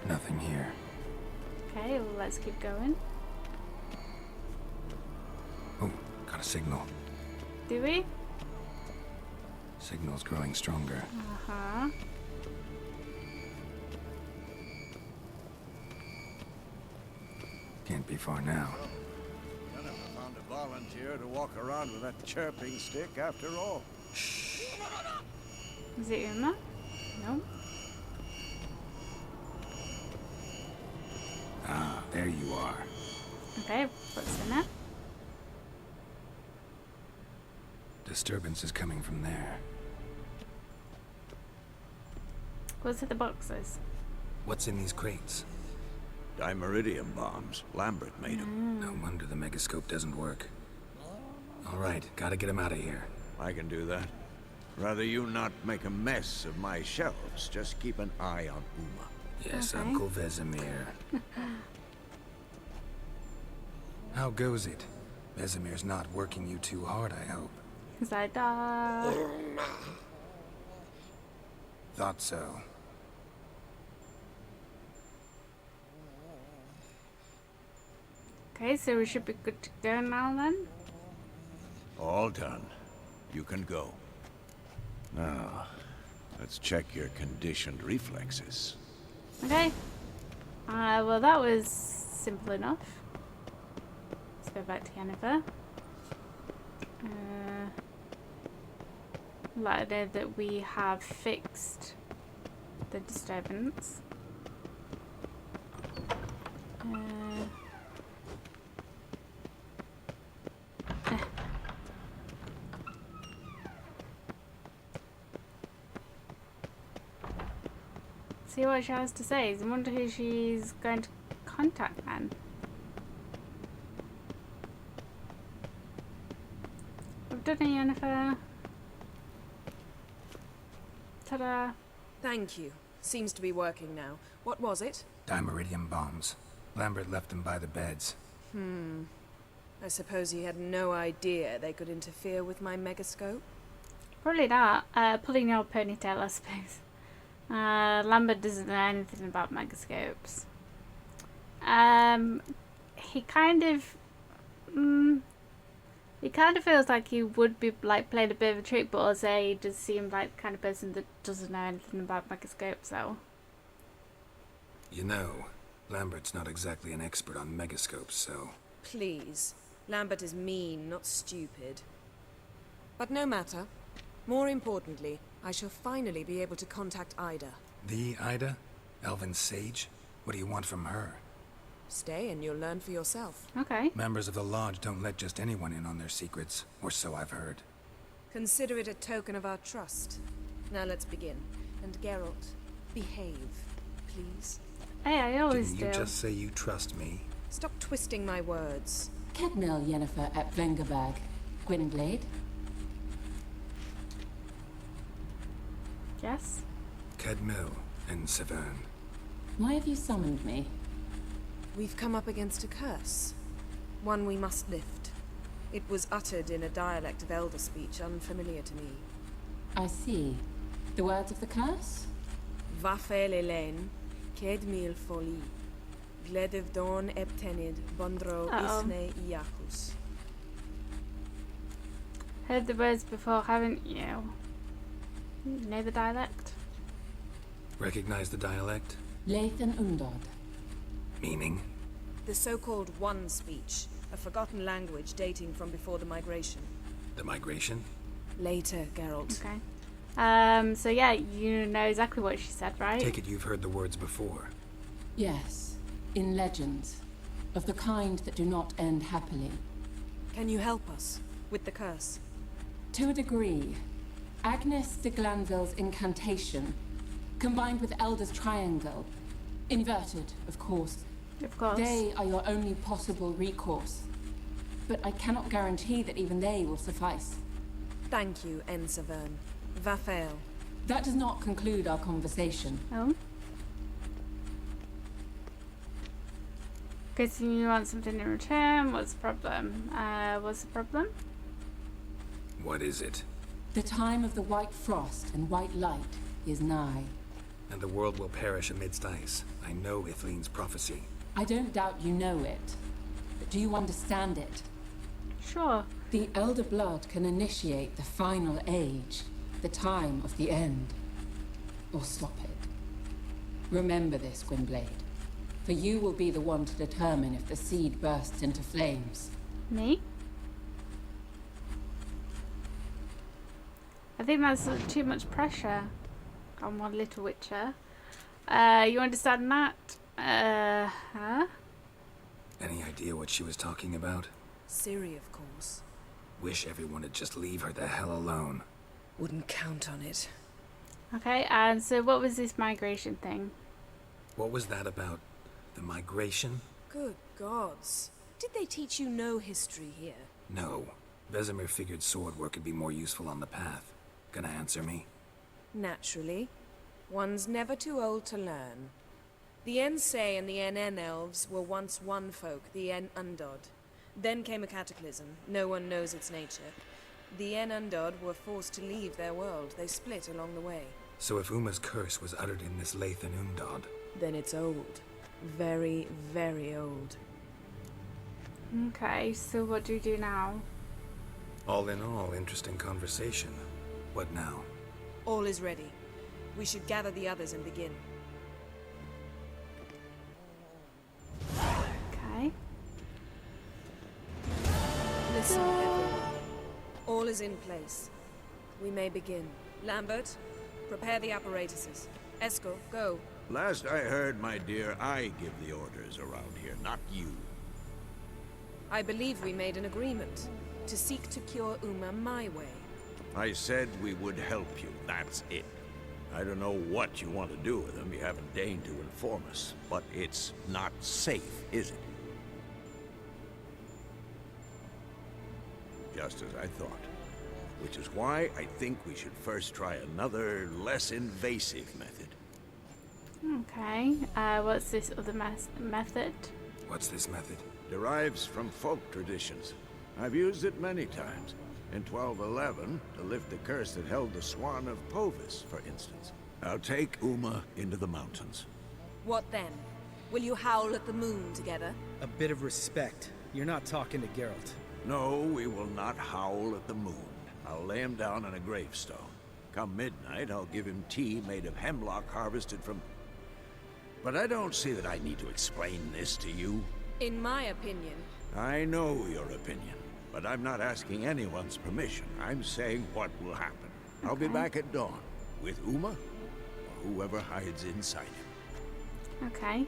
Nothing here. Okay, well, let's keep going. Oh, got a signal. Do we? Signal's growing stronger. Uh-huh. Can't be far now. Kenneth found a volunteer to walk around with that chirping stick after all. Is it Uma? No. Ah, there you are. Okay, what's in it? Disturbance is coming from there. What's in the boxes? What's in these crates? Dimeridium bombs. Lambert made them. No wonder the megascope doesn't work. All right, gotta get him out of here. I can do that. Rather you not make a mess of my shelves. Just keep an eye on Uma. Yes, Okay. Uncle Vesemir. How goes it? Vesemir's not working you too hard, I hope. Because I Thought so. Okay, so we should be good to go now then? All done. You can go. Now, let's check your conditioned reflexes. Okay. Well, that was simple enough. Let's go back to Jennifer. Let her know that we have fixed the disturbance. See what she has to say. I wonder who she's going to contact then. I've done it, Jennifer. Ta-da. Thank you. Seems to be working now. What was it? Dimeridium bombs. Lambert left them by the beds. I suppose he had no idea they could interfere with my megascope? Probably not. Pulling your ponytail, I suppose. Lambert doesn't know anything about megascopes. He kind of feels like he would be like playing a bit of a trick, but also he does seem like the kind of person that doesn't know anything about megascopes, so. You know, Lambert's not exactly an expert on megascopes, so... Please. Lambert is mean, not stupid. But no matter. More importantly, I shall finally be able to contact Ida. The Ida? Elven sage? What do you want from her? Stay and you'll learn for yourself. Okay. Members of the Lodge don't let just anyone in on their secrets, or so I've heard. Consider it a token of our trust. Now let's begin. And Geralt, behave, please. Hey, I always Didn't you do. just say you trust me? Stop twisting my words. Kedmel Yennefer at Vengerberg. Gwynblade? Yes? Kedmil and Severn. Why have you summoned me? We've come up against a curse. One we must lift. It was uttered in a dialect of Elder speech unfamiliar to me. I see. The words of the curse? Vafel Elaine, Kedmil Foli, Gledev Dawn Eptenid, Bondro Isne Iakus. Heard the words before, haven't you? Know the dialect? Recognize the dialect? Lathan Undod. Meaning? The so-called One speech, a forgotten language dating from before the migration. The migration? Later, Geralt. Okay. So yeah, you know exactly what she said, right? Take it you've heard the words before. Yes. In legends. Of the kind that do not end happily. Can you help us with the curse? To a degree. Agnes de Glanville's incantation, combined with Elder's triangle, inverted, of course, Of course. They are your only possible recourse. But I cannot guarantee that even they will suffice. Thank you, Ensavern. Vafael. That does not conclude our conversation. Oh? Guessing you want something in return. What's the problem? What's the problem? What is it? The time of the white frost and white light is nigh. And the world will perish amidst ice. I know Ithleen's prophecy. I don't doubt you know it. But do you understand it? Sure. The Elder Blood can initiate the final age, the time of the end. Or stop it. Remember this, Gwynblade. For you will be the one to determine if the seed bursts into flames. Me? I think that's too much pressure on one little witcher. You understand that? Huh? Any idea what she was talking about? Ciri, of course. Wish everyone would just leave her the hell alone. Wouldn't count on it. Okay, and so what was this migration thing? What was that about? The migration? Good gods. Did they teach you no history here? No. Vesemir figured sword work would be more useful on the path. Gonna answer me? Naturally. One's never too old to learn. The Ensei and the NN elves were once one folk, the En Undod. Then came a cataclysm. No one knows its nature. The En Undod were forced to leave their world. They split along the way. So if Uma's curse was uttered in this Lathan Undod... Then it's old. Very, very old. Okay, so what do we do now? All in all, interesting conversation. What now? All is ready. We should gather the others and begin. Okay. Listen, everyone. All is in place. We may begin. Lambert, prepare the apparatuses. Eskel, go. Last I heard, my dear, I give the orders around here, not you. I believe we made an agreement to seek to cure Uma my way. I said we would help you, that's it. I don't know what you want to do with them, you haven't deigned to inform us. But it's not safe, is it? Just as I thought. Which is why I think we should first try another, less invasive method. Okay, what's this other method? What's this method? Derives from folk traditions. I've used it many times. In 1211, to lift the curse that held the Swan of Povis, for instance. I'll take Uma into the mountains. What then? Will you howl at the moon together? A bit of respect. You're not talking to Geralt. No, we will not howl at the moon. I'll lay him down on a gravestone. Come midnight, I'll give him tea made of hemlock harvested from... But I don't see that I need to explain this to you. In my opinion... I know your opinion, but I'm not asking anyone's permission. I'm saying what will happen. I'll be back at dawn, with Uma, or whoever hides inside him. Okay.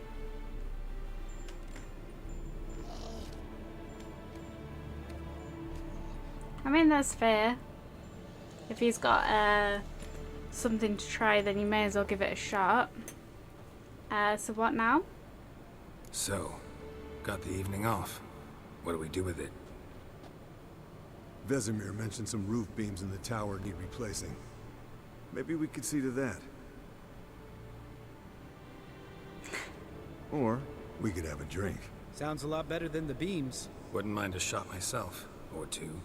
I mean, that's fair. If he's got something to try, then you may as well give it a shot. So what now? So, got the evening off. What do we do with it? Vesemir mentioned some roof beams in the tower need replacing. Maybe we could see to that. Or we could have a drink. Sounds a lot better than the beams. Wouldn't mind a shot myself. Or two.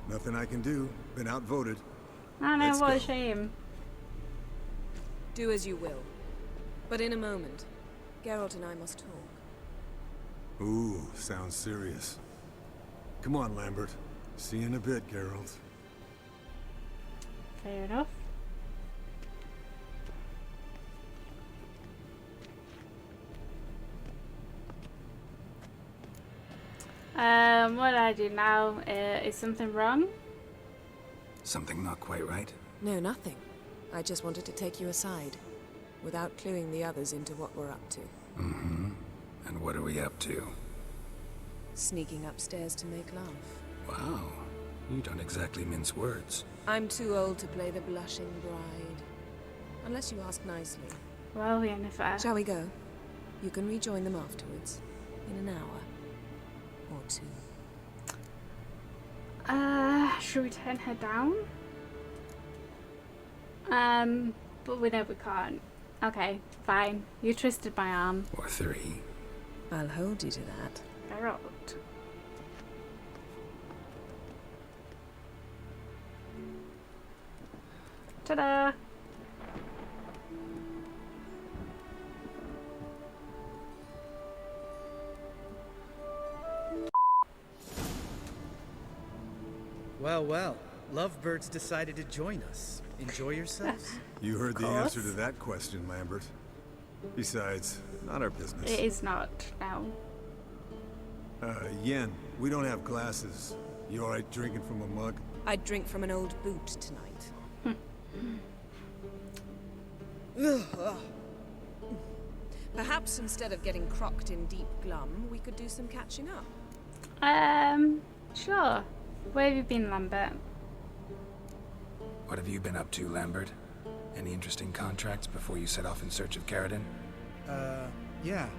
Nothing I can do. Been outvoted. I know, Let's what a go. shame. Do as you will. But in a moment, Geralt and I must talk. Ooh, sounds serious. Come on, Lambert. See you in a bit, Geralt. Fair enough. What do I do now? Is something wrong? Something not quite right? No, nothing. I just wanted to take you aside, without cluing the others into what we're up to. Mm-hmm. And what are we up to? Sneaking upstairs to make love. Wow. You don't exactly mince words. I'm too old to play the blushing bride. Unless you ask nicely. Well, Yennefer. Shall we go? You can rejoin them afterwards, in an hour or two. Should we turn her down? But we know we can't. Okay, fine. You twisted my arm. Or 3. I'll hold you to that. Geralt. Ta-da! Well, well. Lovebirds decided to join us. Enjoy yourselves. You heard the answer to that question, Lambert. Besides, not our business. It is not, no. Yen, we don't have glasses. You alright drinking from a mug? I'd drink from an old boot tonight. Perhaps instead of getting crocked in deep glum, we could do some catching up. Sure. Where have you been, Lambert? What have you been up to, Lambert? Any interesting contracts before you set off in search of Caradon? Yeah.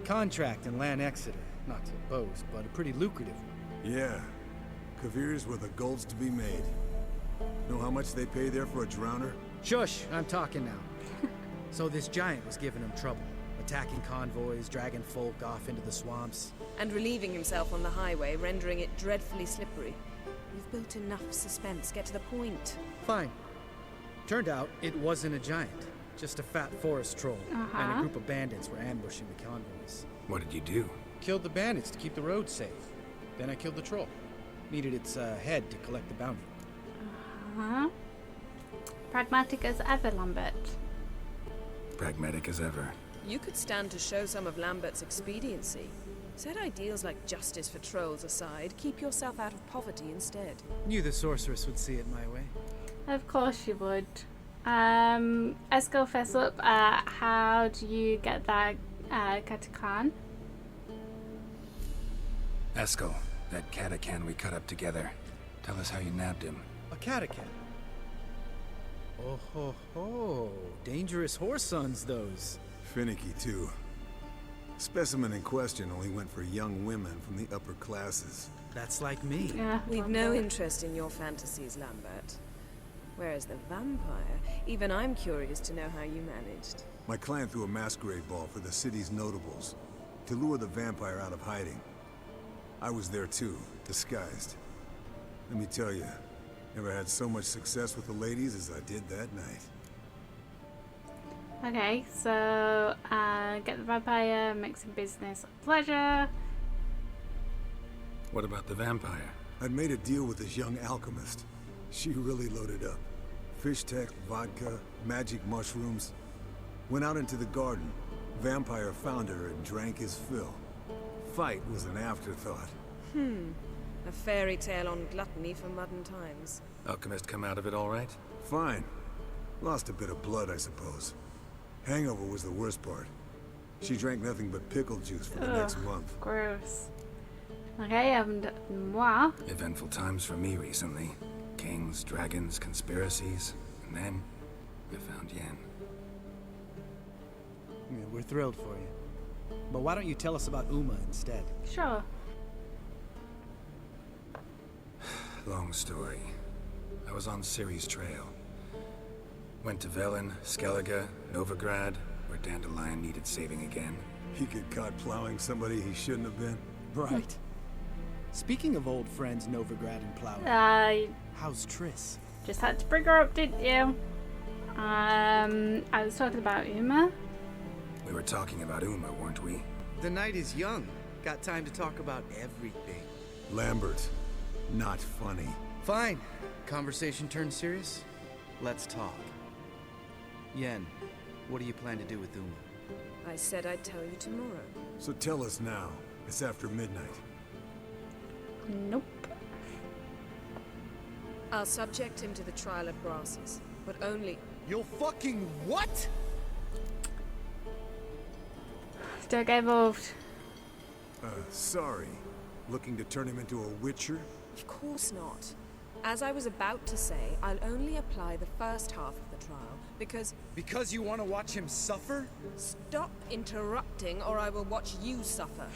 Contract in Lan Exeter. Not to boast, but a pretty lucrative one. Yeah. Kavir's where the gold's to be made. Know how much they pay there for a drowner? Shush, I'm talking now. So this giant was giving him trouble. Attacking convoys, dragging folk off into the swamps. And relieving himself on the highway, rendering it dreadfully slippery. You've built enough suspense. Get to the point. Fine. Turned out it wasn't a giant. Just a fat forest troll. And a group of bandits were ambushing the convoys. What did you do? Killed the bandits to keep the road safe. Then I killed the troll. Needed its head to collect the bounty. Pragmatic as ever, Lambert. Pragmatic as ever. You could stand to show some of Lambert's expediency. Set ideals like justice for trolls aside, keep yourself out of poverty instead. Knew the sorceress would see it my way. Of course you would. Let's go first up. How do you get that Katakan? Eskel, that Katakan we cut up together. Tell us how you nabbed him. A Katakan? Oh ho ho. Dangerous horse sons, those. Finicky, too. Specimen in question only went for young women from the upper classes. That's like me. Yeah, We've no interest in your fantasies, Lambert. Whereas the vampire, even I'm curious to know how you managed. My clan threw a masquerade ball for the city's notables to lure the vampire out of hiding. I was there too, disguised. Let me tell you, never had so much success with the ladies as I did that night. Okay, so get the vampire, make some business pleasure. What about the vampire? I'd made a deal with this young alchemist. She really loaded up. Fish tech, vodka, magic mushrooms. Went out into the garden. Vampire found her and drank his fill. Fight was an afterthought. A fairy tale on gluttony for modern times. Alchemist come out of it all right? Fine. Lost a bit of blood, I suppose. Hangover was the worst part. She drank nothing but pickle juice for the next month. Gross. Okay, and moi. Eventful times for me recently. Kings, dragons, conspiracies. And then, I found Yen. Yeah, we're thrilled for you. But why don't you tell us about Uma instead? Sure. Long story. I was on Ciri's trail. Went to Velen, Skellige, Novigrad, where Dandelion needed saving again. He get caught plowing somebody he shouldn't have been. Right. Speaking of old friends Novigrad and plowing, how's Triss? Just had to bring her up, didn't you? I was talking about Uma. We were talking about Uma, weren't we? The night is young. Got time to talk about everything. Lambert, not funny. Fine. Conversation turned serious? Let's talk. Yen, what do you plan to do with Uma? I said I'd tell you tomorrow. So tell us now. It's after midnight. Nope. I'll subject him to the trial of grasses, but only... You'll fucking what? Don't get involved. Sorry. Looking to turn him into a witcher? Of course not. As I was about to say, I'll only apply the first half of the trial, because... Because you want to watch him suffer? Stop interrupting, or I will watch you suffer.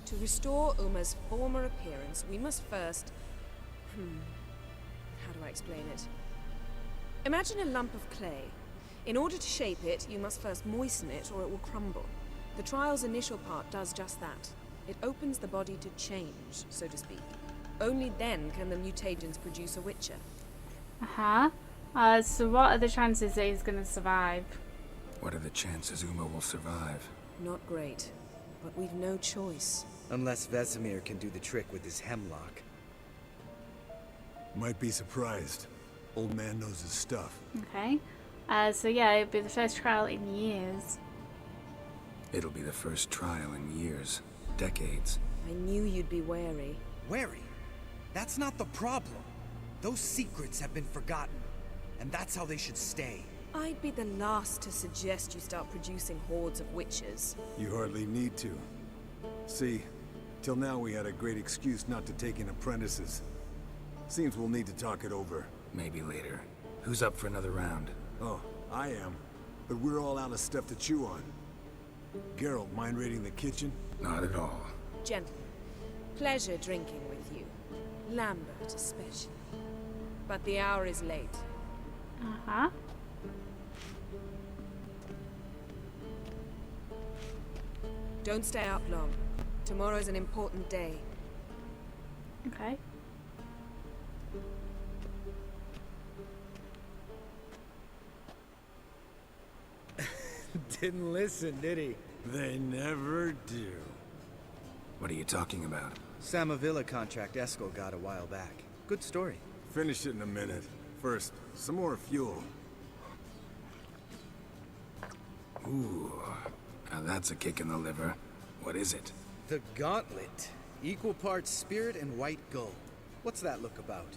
To restore Uma's former appearance, we must first... How do I explain it? Imagine a lump of clay. In order to shape it, you must first moisten it, or it will crumble. The trial's initial part does just that. It opens the body to change, so to speak. Only then can the mutagens produce a Witcher. So what are the chances that he's going to survive? What are the chances Uma will survive? Not great, but we've no choice. Unless Vesemir can do the trick with his hemlock. Might be surprised. Old man knows his stuff. Okay. So yeah, it'll be the first trial in years. It'll be the first trial in years. Decades. I knew you'd be wary. Wary? That's not the problem. Those secrets have been forgotten. And that's how they should stay. I'd be the last to suggest you start producing hordes of witches. You hardly need to. See, till now we had a great excuse not to take in apprentices. Seems we'll need to talk it over. Maybe later. Who's up for another round? Oh, I am. But we're all out of stuff to chew on. Geralt, mind raiding the kitchen? Not at all. Gentlemen, pleasure drinking with you. Lambert especially. But the hour is late. Don't stay up long. Tomorrow's an important day. Okay. Didn't listen, did he? They never do. What are you talking about? Samavilla contract Eskel got a while back. Good story. Finish it in a minute. First, some more fuel. Ooh, now that's a kick in the liver. What is it? The Gauntlet. Equal parts spirit and white gull. What's that look about?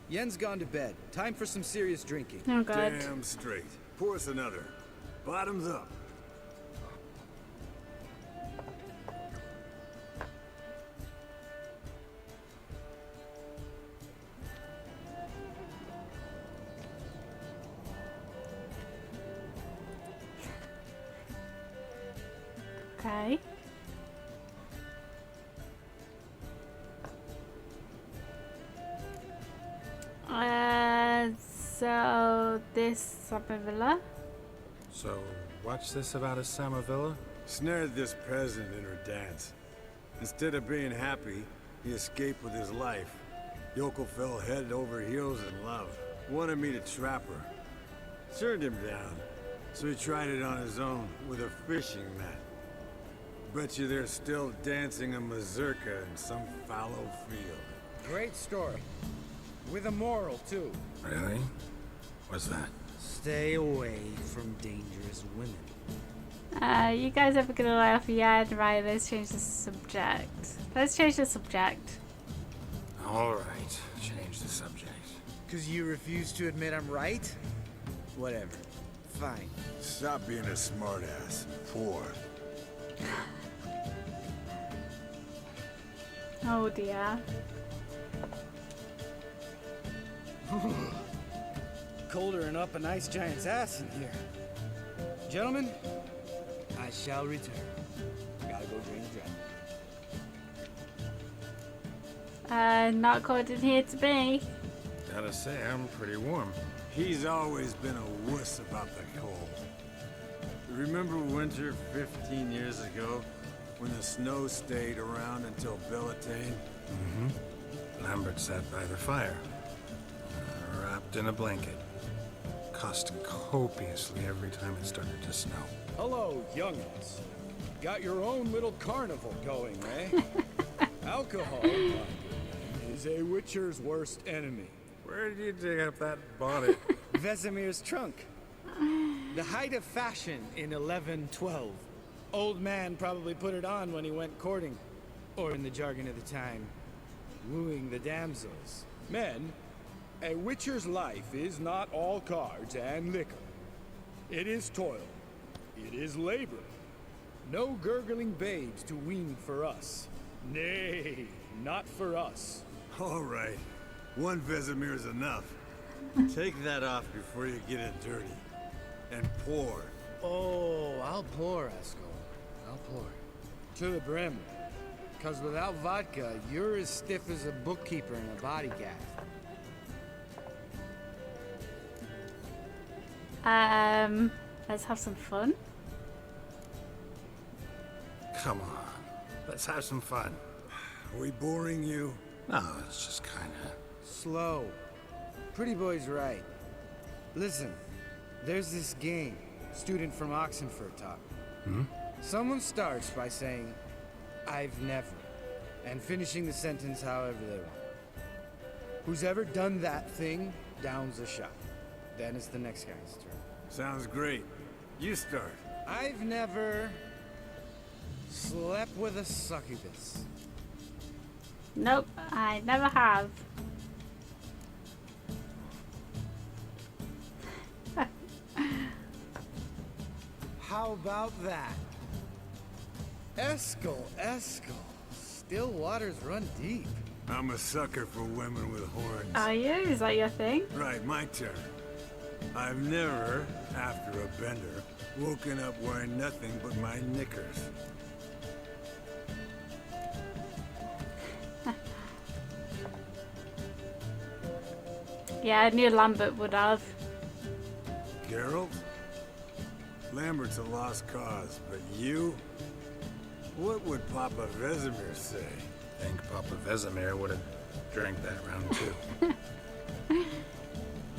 Yen's gone to bed. Time for some serious drinking. Oh god. Damn straight. Pour us another. Bottoms up. Okay. So this Samavilla. So, what's this about a Samavilla? Snared this peasant in her dance. Instead of being happy, he escaped with his life. Yokel fell head over heels in love. Wanted me to trap her. Turned him down. So he tried it on his own with a fishing net. Bet you they're still dancing a mazurka in some fallow field. Great story. With a moral, too. Really? What's that? Stay away from dangerous women. You guys ever gonna laugh? Yeah, right, let's change the subject. Let's change the subject. Alright, change the subject. Because you refuse to admit I'm right? Whatever. Fine. Stop being a smartass. Poor. Oh dear. Colder and up an ice giant's ass in here. Gentlemen, I shall return. Gotta go drain the dragon. Not cold in here to be. Gotta say, I'm pretty warm. He's always been a wuss about the cold. Remember winter 15 years ago? When the snow stayed around until Bellatane? Mm-hmm. Lambert sat by the fire, wrapped in a blanket, cussing copiously every time it started to snow. Hello, young'uns. Got your own little carnival going, eh? Alcohol, my good man, is a witcher's worst enemy. Where did you dig up that bonnet? Vesemir's trunk. The height of fashion in 1112. Old man probably put it on when he went courting. Or in the jargon of the time, wooing the damsels. Men, a witcher's life is not all cards and liquor. It is toil. It is labor. No gurgling babes to wean for us. Nay, not for us. All right. One Vesemir's enough. Take that off before you get it dirty. And pour. Oh, I'll pour, Esco. I'll pour. To the brim. Because without vodka, you're as stiff as a bookkeeper in a body gaff. Let's have some fun. Come on. Let's have some fun. Are we boring you? No, it's just kinda... Slow. Pretty boy's right. Listen, there's this game student from Oxenford taught me. Someone starts by saying, I've never, and finishing the sentence however they want. Who's ever done that thing downs a shot. Then it's the next guy's turn. Sounds great. You start. I've never slept with a succubus. Nope, I never have. How about that? Eskel. Still waters run deep. I'm a sucker for women with horns. Are you? Is that your thing? Right, my turn. I've never, after a bender, woken up wearing nothing but my knickers. Yeah, I knew Lambert would have. Geralt? Lambert's a lost cause, but you? What would Papa Vesemir say? I think Papa Vesemir would have drank that round too.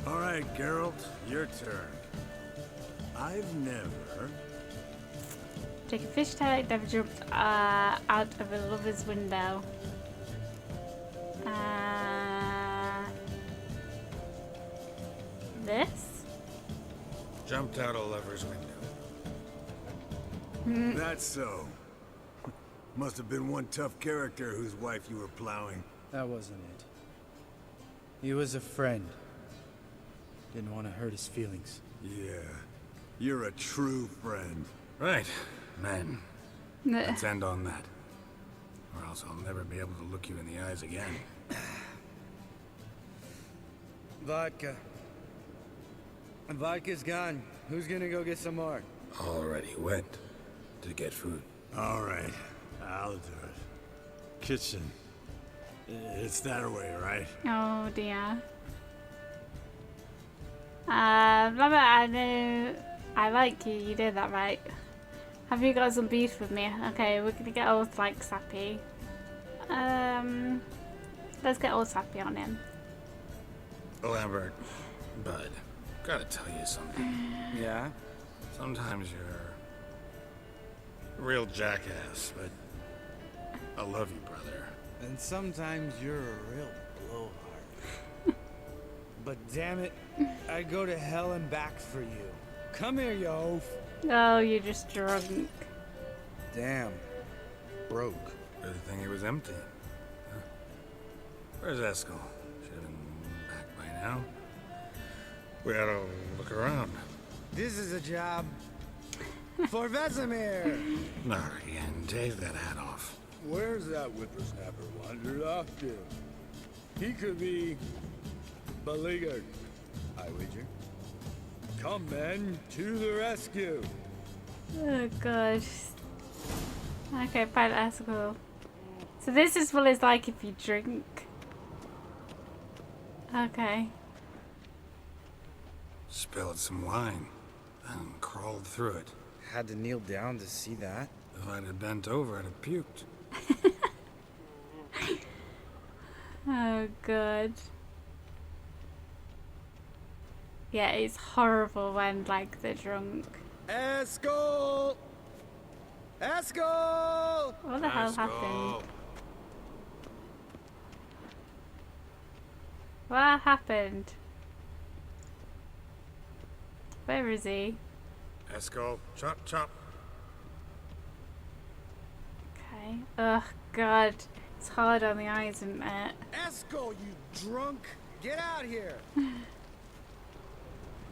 All right, Geralt, your turn. I've never... Take a fish tail, never jumped out of a lover's window. This? Jumped out a lover's window. That's so. Must have been one tough character whose wife you were plowing. That wasn't it. He was a friend. Didn't want to hurt his feelings. Yeah. You're a true friend. Right, men. Let's end on that. Or else I'll never be able to look you in the eyes again. Vodka. Vodka's gone. Who's gonna go get some more? Already went to get food. All right, I'll do it. Kitchen. It's that way, right? Oh dear. Robert, I know I like you. You did that right. Have you got some beef with me? Okay, we're gonna get all like sappy. Let's get all sappy on him. Lambert, bud, gotta tell you something. Yeah? Sometimes you're a real jackass, but I love you, brother. And sometimes you're a real blowhard. But damn it, I'd go to hell and back for you. Come here, you oaf. Oh, you're just drunk. Damn. Broke. Good thing he was empty. Huh. Where's Eskel? Should have been back by now. We oughta look around. This is a job for Vesemir. Not again. Take that hat off. Where's that whippersnapper wandered off to? He could be beleaguered, I wager. Come, men, to the rescue. Oh gosh. Okay, fine, that's cool. So this is what it's like if you drink. Okay. Spilled some wine and crawled through it. Had to kneel down to see that. If I'd have bent over, I'd have puked. Oh god. Yeah, it's horrible when like they're drunk. Eskel! Eskel! What the hell happened? What happened? Where is he? Eskel, chop, chop. Okay. Ugh, God. It's hard on the eyes, isn't it? Eskel, you drunk! Get out here!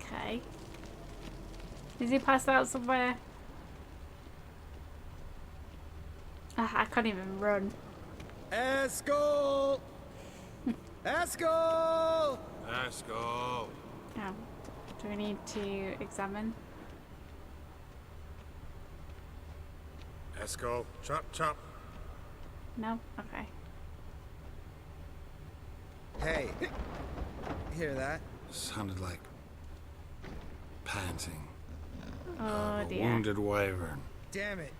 Okay. Is he passed out somewhere? I can't even run. Eskel! Eskel! Eskel! Oh. Do we need to examine? Eskel, chop chop. No? Okay. Hey. Hear that? Sounded like panting. Oh A dear. wounded wyvern. Damn it.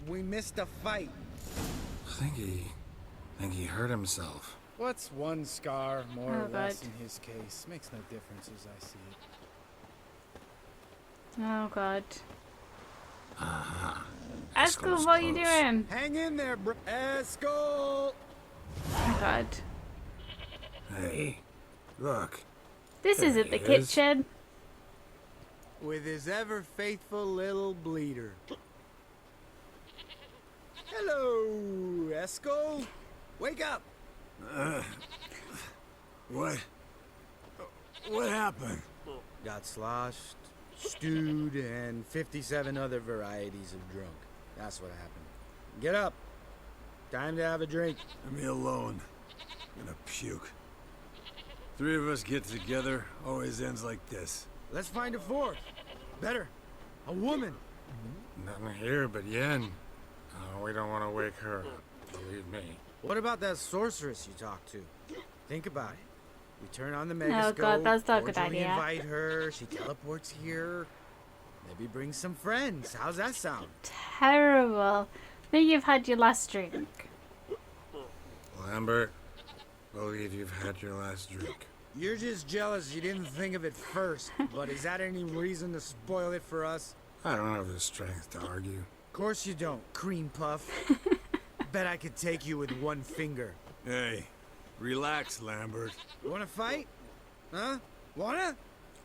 We missed a fight. Think he hurt himself. What's one scar more Oh, or less God. in his case? Makes no difference as I see it. Oh god. Uh-huh. Eskel, what are you doing? Hang in there, bro. Eskel! Oh god. Hey, look. This There isn't he the is. kitchen. With his ever faithful little bleeder. Hello, Eskel. Wake up. What? What happened? Got sloshed, stewed, and 57 other varieties of drunk. That's what happened. Get up. Time to have a drink. Leave me alone. I'm gonna puke. Three of us get together, always ends like this. Let's find a fourth. Better. A woman. Nothing here but Yen. Oh, we don't want to wake her up. Believe me. What about that sorceress you talked to? Think about it. We turn on the megascope. Oh god, that's not a good cordially idea. invite her. She teleports here. Maybe bring some friends. How's that sound? Terrible. I think you've had your last drink. Lambert, believe you've had your last drink. You're just jealous you didn't think of it first. But is that any reason to spoil it for us? I don't have the strength to argue. Of course you don't, cream puff. Bet I could take you with one finger. Hey, relax, Lambert. Wanna fight? Huh? Wanna?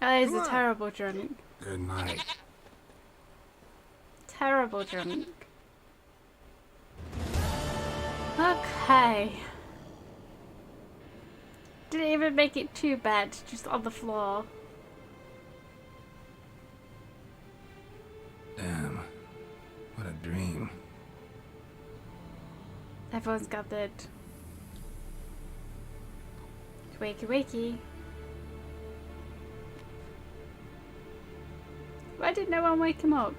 That is Come a on. terrible drunk. Good night. Terrible drunk. Okay. Didn't even make it too bad, just on the floor. Damn. What a dream. Everyone's gathered. Wakey wakey. Why did no one wake him up?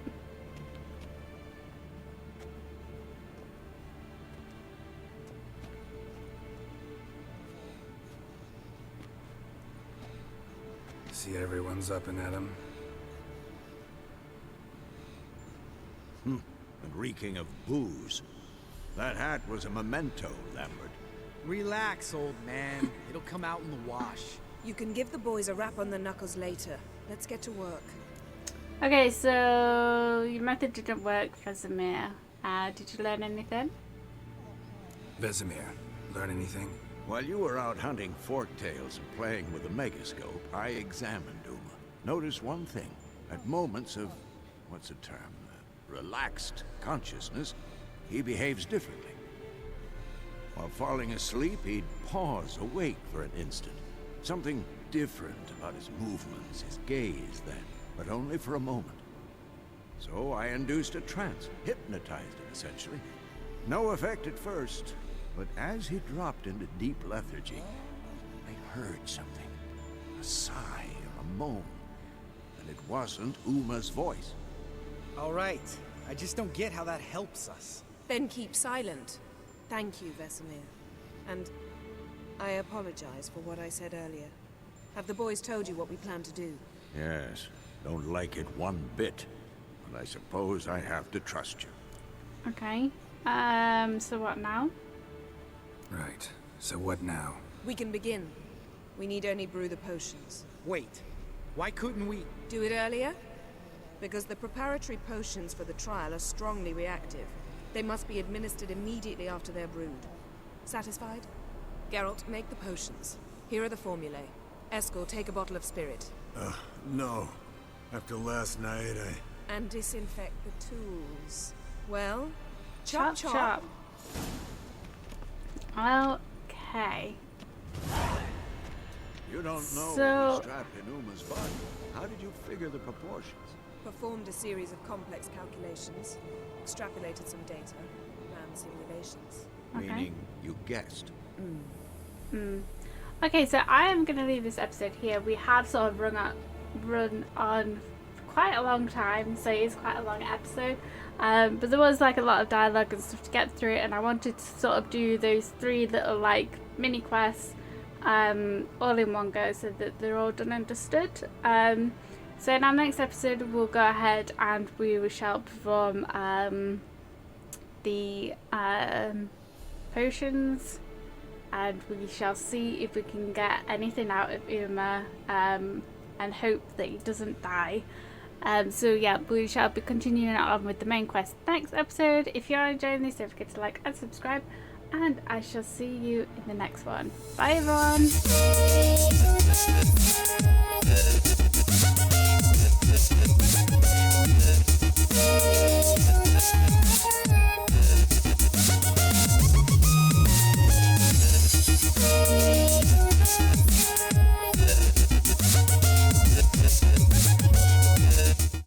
See everyone's up and at him. And reeking of booze. That hat was a memento, Lambert. Relax, old man. It'll come out in the wash. You can give the boys a rap on the knuckles later. Let's get to work. Okay, so your method didn't work, Vesemir. Did you learn anything? Vesemir, learn anything? While you were out hunting forktails and playing with the megascope, I examined Uma. Noticed one thing. At moments of, what's the term? Relaxed consciousness, he behaves differently. While falling asleep, he'd pause, awake for an instant. Something different about his movements, his gaze then, but only for a moment. So I induced a trance, hypnotized him essentially. No effect at first, but as he dropped into deep lethargy, I heard something. A sigh or a moan. And it wasn't Uma's voice. All right. I just don't get how that helps us. Then keep silent. Thank you, Vesemir. And I apologize for what I said earlier. Have the boys told you what we plan to do? Yes, don't like it one bit. But I suppose I have to trust you. Okay. So what now? Right. So what now? We can begin. We need only brew the potions. Wait. Why couldn't we? Do it earlier? Because the preparatory potions for the trial are strongly reactive. They must be administered immediately after they're brewed. Satisfied? Geralt, make the potions. Here are the formulae. Eskel, take a bottle of spirit. No. After last night, And disinfect the tools. Well, chop Chop, chop. Okay. You don't know So- what was strapped in Uma's body. How did you figure the proportions? Performed a series of complex calculations. Extrapolated some data. Ran simulations. Okay. Meaning you guessed. Okay, so I am going to leave this episode here. We have sort of run on quite a long time, so it is quite a long episode. But there was like a lot of dialogue and stuff to get through, and I wanted to sort of do those 3 little like mini quests all in one go so that they're all done and dusted. So in our next episode we'll go ahead and we shall perform the potions, and we shall see if we can get anything out of Uma and hope that he doesn't die. So yeah, we shall be continuing on with the main quest next episode. If you're enjoying this, don't forget to like and subscribe, and I shall see you in the next one. Bye everyone.